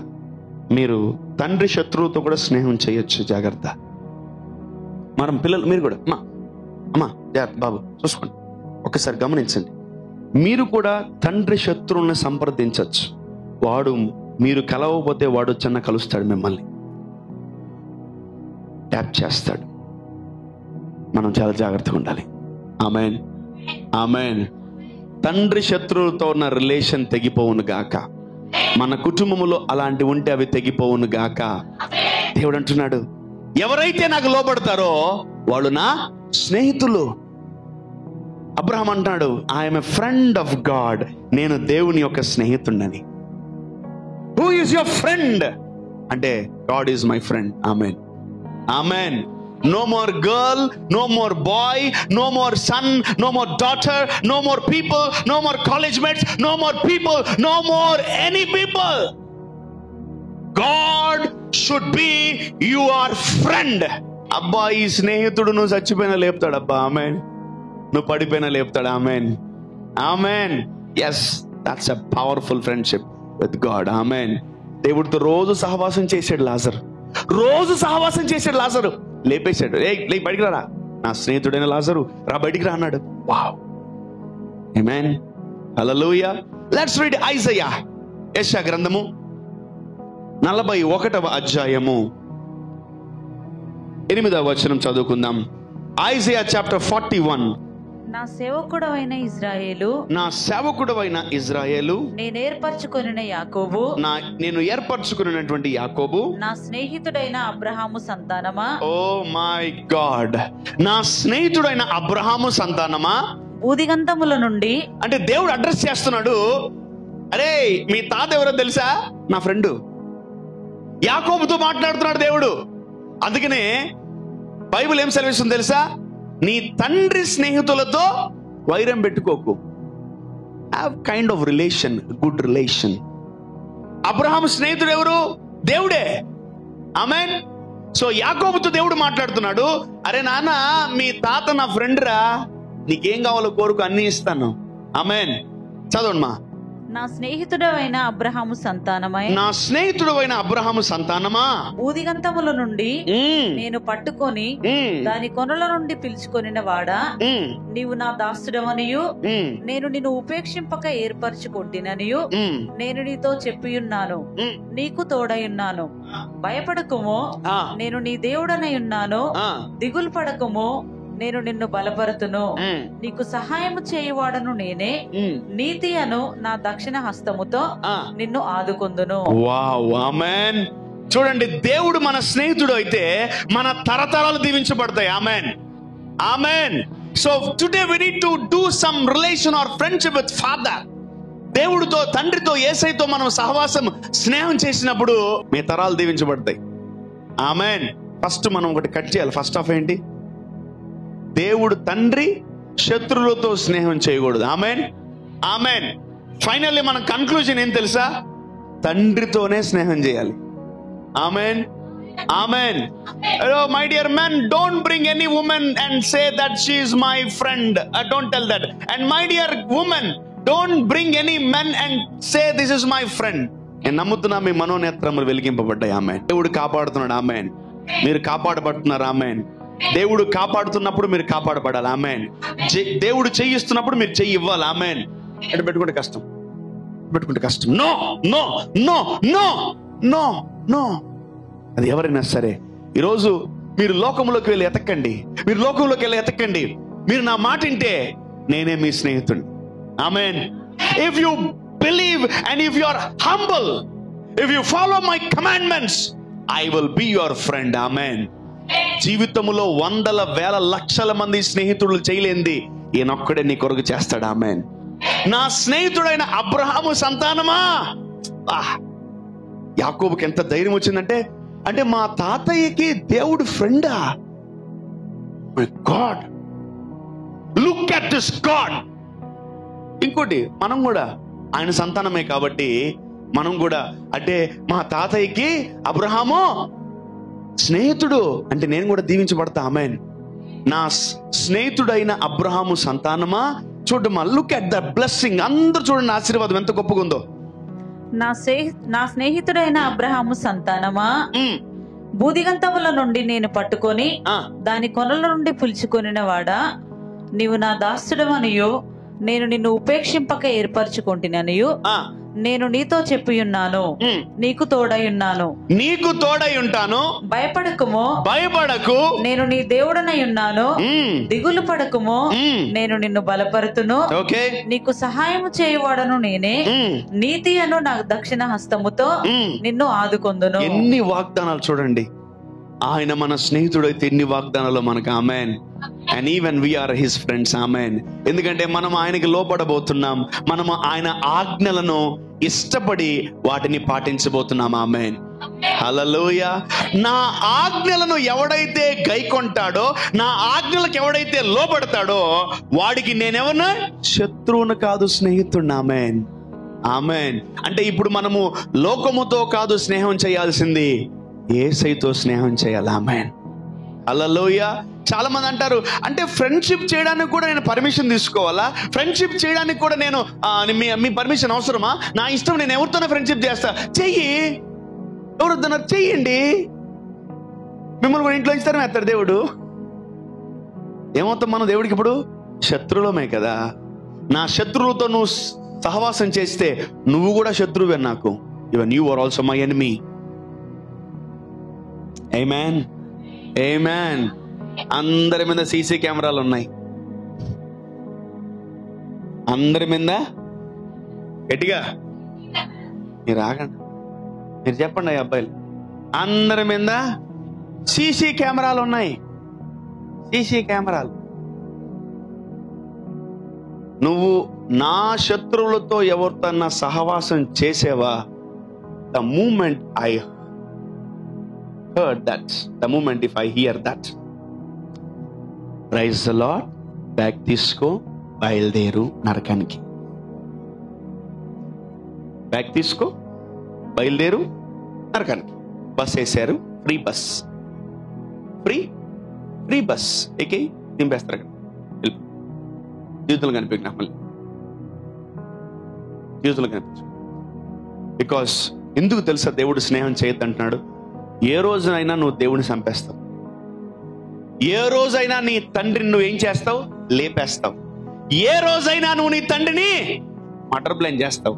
మీరు తండ్రి శత్రువుతో కూడా స్నేహం చేయొచ్చు. జాగ్రత్త. మనం పిల్లలు, మీరు కూడా అమ్మా జాగ్రత్త బాబు చూసుకోండి, ఒకసారి గమనించండి. మీరు కూడా తండ్రి శత్రువుని సంప్రదించవచ్చు. వాడు మీరు కలవకపోతే వాడు చిన్న కలుస్తాడు, మిమ్మల్ని ట్యాప్ చేస్తాడు. మనం చాలా జాగ్రత్తగా ఉండాలి. ఆమేన్ ఆమేన్. తండ్రి శత్రువులతో ఉన్న రిలేషన్ తెగిపోవును గాక. మన కుటుంబంలో అలాంటి ఉంటే అవి తెగిపోవును గాక. దేవుడు అంటున్నాడు, ఎవరైతే నాకు లోబడతారో వాళ్ళు నా స్నేహితులు. అబ్రహాం అంటున్నాడు, I'm a friend of God, నేను దేవుని యొక్క స్నేహితుడిని. హూ ఈస్ యువర్ ఫ్రెండ్ అంటే, God is my friend. Amen, amen. No more girl, no more boy, no more son, no more daughter, no more people, no more college mates, no more people, no more any people. God should be your friend. అబ్బా, ఈ స్నేహితుడు నువ్వు చచ్చిపోయినా లేపుతాడు. అబ్బా, amen. నువ్వు పడిపోయినా లేపుతాడు. Amen, amen. Yes, that's a powerful friendship with God. Amen. దేవుడితో రోజు సహవాసం చేశాడు లాజరు, రోజు సహవాసం చేశాడు లాజరు. లేపేశాడు, లే బయటికి రా, నా స్నేహితుడైన లాజరు రా, బయటికి రా అన్నాడు. Wow, amen, hallelujah. Let's read Isaiah, యెషయా గ్రంథము 41వ అధ్యాయము 8వ వచనం చదువుకుందాం. Isaiah chapter 41. నా సేవకుడవైన ఇజ్రాయేలు, నా సేవకుడవైన ఇజ్రాయేలు, నేను ఏర్పరచుకున్నటువంటి యాకోబు, నా స్నేహితుడైన అబ్రహాము సంతానమా. ఓ మై గాడ్, నా స్నేహితుడైన అబ్రహాము సంతానమా. భూదిగంతముల నుండి అంటే దేవుడు అడ్రస్ చేస్తున్నాడు. అరే, మీ తాత ఎవరో తెలుసా? నా ఫ్రెండ్. యాకోబుతో మాట్లాడుతున్నాడు దేవుడు. అందుకనే బైబిల్ ఏం సెలవిస్తుంది తెలుసా? నీ తండ్రి స్నేహితులతో వైరం పెట్టుకోకు. Have kind of relation, good relation. Abraham స్నేహితుడు ఎవరు? దేవుడే. ఆమేన్. సో యాకోబుతో దేవుడు మాట్లాడుతున్నాడు. అరే నాన్న, మీ తాత నా ఫ్రెండ్ రా, నీకేం కావాలో కోరుకు, అన్ని ఇస్తాను. ఆమేన్. చదవండి మా. నా స్నేహితుడైన అబ్రహాము సంతానమై, నా స్నేహితుడైన అబ్రహాము సంతానమా, భూదిగంతముల నుండి నేను పట్టుకొని దాని కొనల నుండి పిలుచుకొనిన వాడా, నీవు నా దాసుడవనియు నేను నిన్ను ఉపేక్షింపక ఏర్పరచుకొంటిననియు నేను నీతో చెప్పియున్నాను, నీకు తోడయున్నాను. భయపడకుమో, నేను నీ దేవుడనై ఉన్నాను. దిగులు పడకుమో, నేను నిన్ను బలపరుతును. నీకు సహాయము చేయవాడను నేనే. నీతి అను నా దక్షిణ హస్తముతో నిన్ను ఆదుకొందును. వావ్, ఆమేన్. చూడండి, దేవుడు మన స్నేహితుడు అయితే మన తరతరాలు దీవించబడతాయి. Amen, amen. So today we need to do some relation or friendship with father. దేవుడితో, తండ్రితో, యేసయ్యతో మనం సహవాసం, స్నేహం చేసినప్పుడు మీ తరాలు దీవించబడతాయి. ఆమేన్. ఫస్ట్ మనం ఒకటి కట్ చేయాలి. ఫస్ట్ ఆఫ్ ఏంటి? దేవుడు తండ్రి శత్రువులతో స్నేహం చేయకూడదు. ఆమేన్, ఆమేన్. ఫైనల్లీ మన కన్క్లూజన్ ఏం తెలుసా? తండ్రితోనే స్నేహం చేయాలి. Amen, amen. My dear men, don't bring any women and say that she is my friend. Don't tell that. And my dear women, don't bring any men and say this is my friend. నేను నమ్ముతున్నా మీ మనోనేత్రములు వెలిగింపబడ్డాయి. ఆమేన్. దేవుడు కాపాడుతున్నాడు. ఆమేన్. మీరు కాపాడబడుతున్నారు. ఆమేన్. దేవుడు కాపాడుతున్నప్పుడు మీరు కాపాడబడాలి. ఆమేన్. దేవుడు చెయ్యిస్తున్నప్పుడు మీరు చెయ్యి ఇవ్వాలి. ఆమేన్. అంటే పెట్టుకుంటే కష్టం, పెట్టుకుంటే కష్టం. No, no, no, no, no, no. అది ఎవరైనా సరే, ఈరోజు మీరు లోకంలోకి వెళ్ళి ఎతకండి, మీరు లోకంలోకి వెళ్ళి ఎతకండి. మీరు నా మాట వింటే నేనే మీ స్నేహితుడిని. Amen. If you believe and if you are humble, if you follow my commandments, I will be your friend. Amen. జీవితంలో వందల వేల లక్షల మంది స్నేహితులు చేయలేంది ఈయనొక్కడే నీ కొరకు చేస్తాడు. ఆమేన్. నా స్నేహితుడైన అబ్రహాము సంతానమా. యాకోబుకి ఎంత ధైర్యం వచ్చిందంటే, అంటే మా తాతయ్యకి దేవుడు ఫ్రెండా? My God, look at this God. ఇంకోటి, మనం కూడా ఆయన సంతానమే కాబట్టి మనం కూడా, అంటే మా తాతయ్యకి అబ్రహాము స్నేహితుడు అంటే నేను కూడా దీవించబడతా. ఆమేన్. నా స్నేహితుడైన అబ్రహాము సంతానమా. చూడమ్మా, లుక్ అట్ ద బ్లెస్సింగ్. అందరూ చూడండి, ఆశీర్వాదం ఎంత గొప్పగా ఉందో. నా స్నేహితుడైన అబ్రహాము సంతానమా, భూదిగంతముల నుండి నేను పట్టుకొని దాని కొనల నుండి పిలుచుకొనిన వాడా, నీవు నా దాసుడవనియు నేను నిన్ను ఉపేక్షింపక ఏర్పరచుకొంటిననియు నేను నీతో చెప్పియున్నాను, నీకు తోడయున్నాను. నీకు తోడై ఉంటాను. భయపడకుమో, భయపడకు, నేను నీ దేవుడనై ఉన్నాను. దిగులు పడకుమో, నేను నిన్ను బలపరుతును. నీకు సహాయము చేయవాడను నేనే. నీతి అను నా దక్షిణ హస్తముతో నిన్ను ఆదుకొందును. ఎన్ని వాగ్దానాలు చూడండి. ఆయన మన స్నేహితుడైతే ఎన్ని వాగ్దానాలు మనకు. Amen. And even we are his friends. Amen. ఎందుకంటే మనం ఆయనకి లోపడబోతున్నాం. మనము ఆయన ఆజ్ఞలను ఇష్టపడి వాటిని పాటించబోతున్నాం. ఆమెన్. హల్లెలూయా. నా ఆజ్ఞలను ఎవడైతే గైకొంటాడో, నా ఆజ్ఞలకు ఎవడైతే లోపడతాడో వాడికి నేనెవన్నా? శత్రువును కాదు, స్నేహితుడిని. ఆమెన్. ఆమెన్. అంటే ఇప్పుడు మనము లోకముతో కాదు స్నేహం చేయాల్సింది, యేసయ్యతో స్నేహం చేయాలి. ఆమెన్. హల్లెలూయా. చాలా మంది అంటారు, అంటే ఫ్రెండ్షిప్ చేయడానికి కూడా నేను పర్మిషన్ తీసుకోవాలా? ఫ్రెండ్షిప్ చేయడానికి కూడా నేను మీ పర్మిషన్ అవసరమా? నా ఇష్టం, నేను ఎవరితోనే ఫ్రెండ్షిప్ చేస్తా. చెయ్యి. ఎవరు వద్దన్నారు? చెయ్యండి. మిమ్మల్ని కూడా ఇంట్లో ఇస్తారని వేస్తాడు దేవుడు. ఏమవుతాం మనం దేవుడికి ఇప్పుడు? శత్రువులమే కదా. నా శత్రువులతో నువ్వు సహవాసం చేస్తే నువ్వు కూడా శత్రువే నాకు. Even you are also my enemy. Amen. Amen. అందరి మీద సీసీ కెమెరాలు ఉన్నాయి. అందరి మీద గట్టిగా మీరు ఆగండి, మీరు చెప్పండి ఆ అబ్బాయిలు. అందరి మీద సీసీ కెమెరాలు ఉన్నాయి. సీసీ కెమెరాలు. నువ్వు నా శత్రువులతో ఎవరితోన్నా సహవాసం చేసేవా? The moment I heard that, the moment if I hear that, praise the Lord, bag తీసుకో, బయలుదేరు నరకానికి. బ్యాగ్ తీసుకో, బయలుదేరు నరకానికి. బస్ వేసారు, ఫ్రీ బస్, ఫ్రీ బస్ ఎక్కి దింపేస్తారు అక్కడ. జీవితంలో కనిపించు, నాకు మళ్ళీ జీవితంలో కనిపించు. బికాస్ ఎందుకు తెలుసా దేవుడు స్నేహం చేయొద్దంటున్నాడు? ఏ రోజునైనా నువ్వు దేవుడిని చంపేస్తావు. ఏ రోజైనా నీ తండ్రిని నువ్వు ఏం చేస్తావు? లేపేస్తావు. ఏ రోజైనా నువ్వు నీ తండ్రిని మటర్ ప్లాన్ చేస్తావు,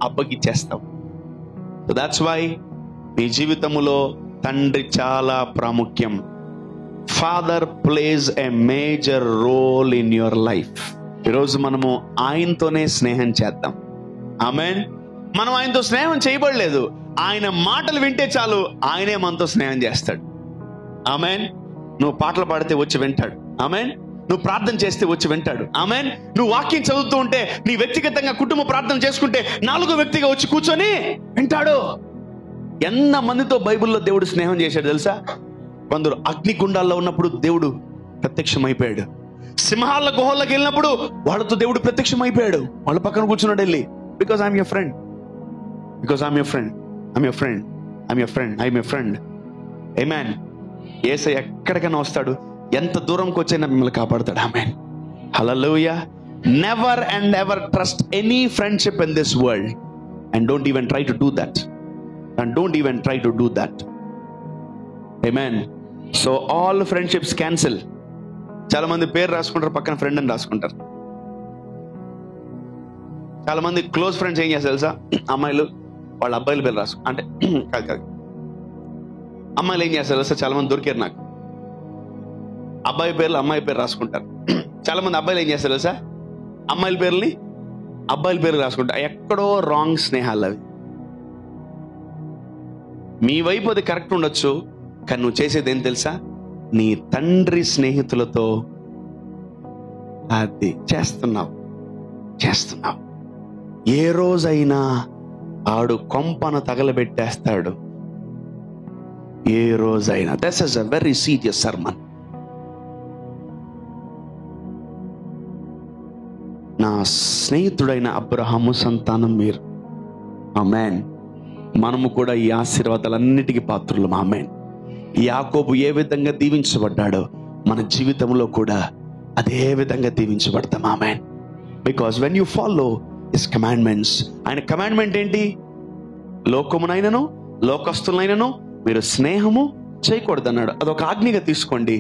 అప్పగిచ్చేస్తావు. సో దాట్స్ వై నీ జీవితంలో తండ్రి చాలా ప్రాముఖ్యం. Father plays a major role in your life. ఈరోజు మనము ఆయనతోనే స్నేహం చేద్దాం. ఆమేన్. మనం ఆయనతో స్నేహం చేయబడలేదు, ఆయన మాటలు వింటే చాలు ఆయనే మనతో స్నేహం చేస్తాడు. ఆమేన్. నువ్వు పాటలు పాడితే వచ్చి వింటాడు. ఆమేన్. నువ్వు ప్రార్థన చేస్తే వచ్చి వింటాడు. ఆమేన్. నువ్వు వాక్యం చదువుతూ ఉంటే, నీ వ్యక్తిగతంగా కుటుంబ ప్రార్థన చేసుకుంటే 4వ వ్యక్తిగా వచ్చి కూర్చొని వింటాడు. ఎంత మందితో బైబిల్లో దేవుడు స్నేహం చేశాడు తెలుసా? కొందరు అగ్నిగుండాల్లో ఉన్నప్పుడు దేవుడు ప్రత్యక్షమైపోయాడు. సింహాల గుహల్లోకి వెళ్ళినప్పుడు వాళ్ళతో దేవుడు ప్రత్యక్షమైపోయాడు. వాళ్ళ పక్కన కూర్చున్నాడు వెళ్ళి. Because I'm your friend, because I'm your friend, I'm your friend, I'm your friend, I'm your friend. Amen. యేసయ్య ఎక్కడికైనా వస్తాడు, ఎంత దూరంకి వచ్చైనా మిమ్మల్ని కాపాడతాడు. Amen. Hallelujah. Never and ever trust any friendship in this world and don't even try to do that. And don't even try to do that. Amen. So all friendships cancel. చాలా మంది పేరు రాసుకుంటారు, పక్కన ఫ్రెండ్ అని రాసుకుంటారు. చాలా మంది close friends ఏం చేస్తారు తెలుసా? అమ్మాయిలు వాళ్ళ అబ్బాయిల పేరు రాసు అంటే కాదు, అమ్మాయిలు ఏం చేస్తారు తెలుసా? చాలా మంది దొరికారు నాకు, అబ్బాయి పేర్లు అమ్మాయి పేరు రాసుకుంటారు. చాలా మంది అబ్బాయిలు ఏం చేస్తారు తెలుసా? అమ్మాయిల పేర్లని అబ్బాయిల పేరు రాసుకుంటారు. ఎక్కడో రాంగ్ స్నేహాలు అవి. మీ వైపు అది కరెక్ట్ ఉండొచ్చు, కానీ నువ్వు చేసేది ఏం తెలుసా? నీ తండ్రి స్నేహితులతో అది చేస్తున్నావు. ఏ రోజైనా ఆడు కొంపను తగలబెట్టేస్తాడు. ఏ రోజైనా. This is a very serious sermon. నా స్నేహితుడైన అబ్రహాము సంతానం మీరు. ఆమేన్. మనము కూడా ఈ ఆశీర్వాదాలన్నిటికీ పాత్రులం. ఆమేన్. యాకోబు ఏ విధంగా దీవించబడ్డాడో మన జీవితంలో కూడా అదే విధంగా దీవించబడతాం. ఆమేన్. Because when you follow his commandments. ఆయన కమాండ్మెంట్ ఏంటి? లోకమునైనను లోకస్తులైనను మీరు స్నేహము చేయకూడదన్నాడు. అదొక ఆజ్ఞగా తీసుకోండి.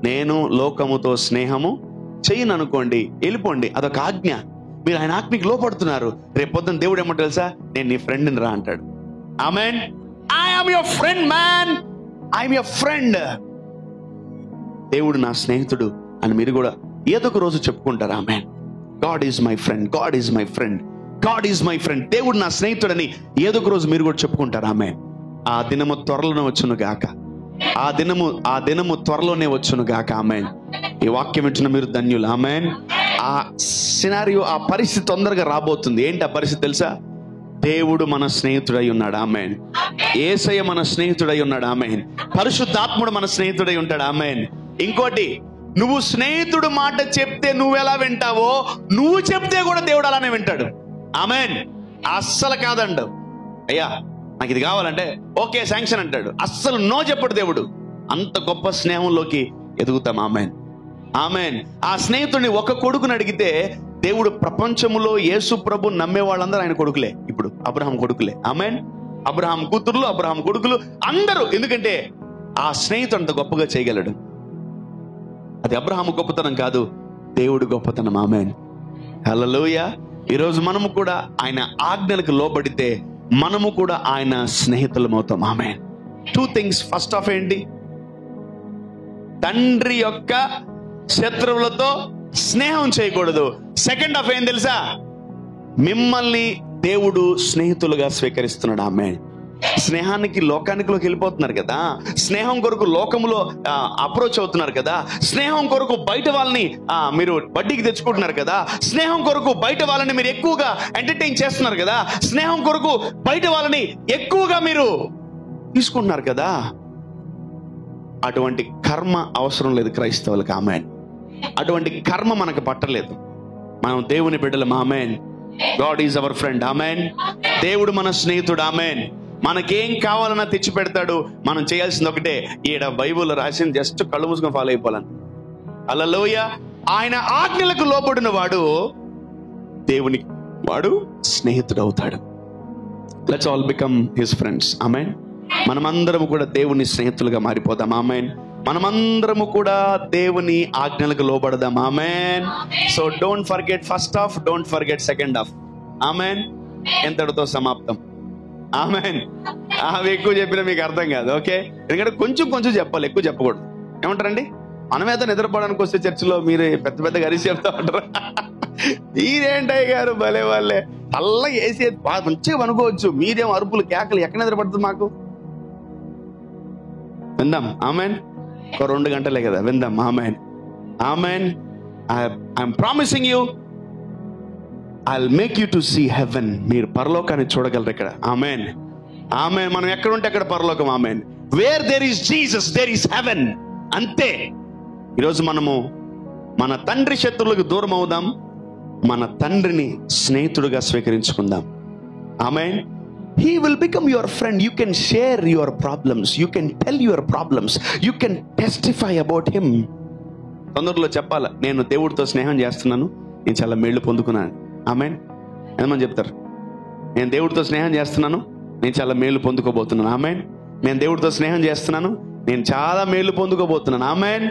నేను లోకముతో స్నేహము చేయను అనుకోండి, వెళ్ళిపోండి. అదొక ఆజ్ఞ. మీరు ఆయన ఆజ్ఞకి లోపడుతున్నారు. రేపు పొద్దున్న దేవుడు ఏమంటారు తెలుసా? నేను నీ ఫ్రెండ్ని రా అంటాడు. ఆమేన్. I am your friend man, I'm your friend. దేవుడు నా స్నేహితుడు అని మీరు కూడా ఏదో ఒక రోజు చెప్పుకుంటారు. ఆమేన్. God is my friend, God is my friend, God is my friend. దేవుడు నా స్నేహితుడని ఏదో ఒక రోజు మీరు కూడా చెప్పుకుంటారు. ఆమేన్. ఆ దినము త్వరలోనే వచ్చును గాక. ఆ దినము త్వరలోనే వచ్చును గాక. ఆమేన్. ఈ వాక్యం వింటున్న మీరు ధన్యులు. ఆమేన్. ఆ సినారియో, ఆ పరిస్థితి తొందరగా రాబోతుంది. ఏంటి ఆ పరిస్థితి తెలుసా? దేవుడు మన స్నేహితుడై ఉన్నాడు. ఆమేన్. యేసయ్య మన స్నేహితుడై ఉన్నాడు. ఆమేన్. పరిశుద్ధాత్ముడు మన స్నేహితుడై ఉంటాడు. ఆమేన్. ఇంకోటి, నువ్వు స్నేహితుడు మాట చెప్తే నువ్వెలా వింటావో, నువ్వు చెప్తే కూడా దేవుడు అలానే వింటాడు. ఆమేన్. అస్సలు కాదండు. అయ్యా నాకు ఇది కావాలంటే ఓకే శాంక్షన్ అంటాడు. అస్సలు నో చెప్పడు దేవుడు. అంత గొప్ప స్నేహంలోకి ఎదుగుతాం. ఆమేన్. ఆమేన్. ఆ స్నేహితుడిని ఒక కొడుకుని అడిగితే దేవుడు ప్రపంచంలో యేసు ప్రభు నమ్మే వాళ్ళందరూ ఆయన కొడుకులే. ఇప్పుడు అబ్రహాం కొడుకులే. ఆమేన్. అబ్రహాం కూతుర్లు, అబ్రహాం కొడుకులు అందరూ. ఎందుకంటే ఆ స్నేహితుడు అంత గొప్పగా చేయగలడు. అది అబ్రహాము గొప్పతనం కాదు, దేవుడు గొప్పతనం. ఆమేన్. హల్లెలూయా. ఈరోజు మనము కూడా ఆయన ఆజ్ఞలకు లోబడితే మనము కూడా ఆయన స్నేహితులమవుతాం. ఆమేన్. 2 things. ఫస్ట్ ఆఫ్ ఏంటి? తండ్రి యొక్క శత్రువులతో స్నేహం చేయకూడదు. సెకండ్ ఆఫ్ ఏం తెలుసా? మిమ్మల్ని దేవుడు స్నేహితులుగా స్వీకరిస్తున్నాడు. ఆమేన్. స్నేహానికి లోకానికిలోకి వెళ్ళిపోతున్నారు కదా, స్నేహం కొరకు లోకములో అప్రోచ్ అవుతున్నారు కదా, స్నేహం కొరకు బయట వాళ్ళని మీరు వడ్డీకి తెచ్చుకుంటున్నారు కదా, స్నేహం కొరకు బయట వాళ్ళని మీరు ఎక్కువగా ఎంటర్టైన్ చేస్తున్నారు కదా, స్నేహం కొరకు బయట వాళ్ళని ఎక్కువగా మీరు తీసుకుంటున్నారు కదా. అటువంటి కర్మ అవసరం లేదు క్రైస్తవులకు. ఆమేన్. అటువంటి కర్మ మనకు పట్టలేదు. మనం దేవుని బిడ్డలం. ఆమేన్. God is our friend. ఆమేన్. దేవుడు మన స్నేహితుడు. ఆమేన్. మనకేం కావాలన్నా తెచ్చి పెడతాడు. మనం చేయాల్సింది ఒకటే, ఈడ బైబుల్ రాసింది జస్ట్ కళ్ళు మూసుకొని ఫాలో అయిపోవాలని. హల్లెలూయా. ఆయన ఆజ్ఞలకు లోబడిన వాడు దేవునికి వాడు స్నేహితుడు అవుతాడు. Let's all become his friends. ఆమేన్. మనమందరము కూడా దేవుని స్నేహితులుగా మారిపోదాం. ఆమేన్. మనమందరము కూడా దేవుని ఆజ్ఞలకు లోబడదాం. ఆమేన్. So don't forget first half, don't forget second half. ఆమేన్. ఎంతటితో సమాప్తం. ఆమేన్. అవి ఎక్కువ చెప్పినా మీకు అర్థం కాదు. ఓకే, ఎందుకంటే కొంచెం కొంచెం చెప్పాలి, ఎక్కువ చెప్పకూడదు. ఏమంటారండి? మనమేదో నిద్రపోవడానికి వస్తే చర్చిలో మీరు పెద్ద పెద్ద గరిసి చెప్తా ఉంటారు. మీరేంటయ్య గారు భలే వాళ్ళే, చల్లగా వేసి మంచిగా అనుకోవచ్చు. మీరేం అరుపులు కేకలు, ఎక్కడ నిద్రపడుతుంది మాకు? విందాం. ఆమేన్. ఒక 2 గంటలే కదా, విందాం. ఆమేన్. ఆమేన్. I'm promising you, I'll make you to see heaven. మీరు పరలోకాన్ని చూడగలరు ఇక్కడ. ఆమేన్. ఆమేన్. మనం ఎక్కడ ఉంటే అక్కడ పరలోకం. ఆమేన్. Where there is Jesus, there is heaven. అంతే. ఈరోజు మనము మన తండ్రి శత్రువులకు దూరం అవుదాం, మన తండ్రిని స్నేహితుడిగా స్వీకరించుకుందాం. ఆమేన్. He will become your friend. You can share your problems. You can tell your problems. You can testify about him. తొందరలో చెప్పాలా, నేను దేవుడితో స్నేహం చేస్తున్నాను, నేను చాలా మేళ్లు పొందుకున్నాను. ఆమేన్. ఏమని చెప్తారు? నేను దేవుడితో స్నేహం చేస్తున్నాను, నేను చాలా మేలు పొందుకోబోతున్నాను. ఆమేన్. నేను దేవుడితో స్నేహం చేస్తున్నాను, నేను చాలా మేలు పొందుకోబోతున్నాను. ఆమేన్.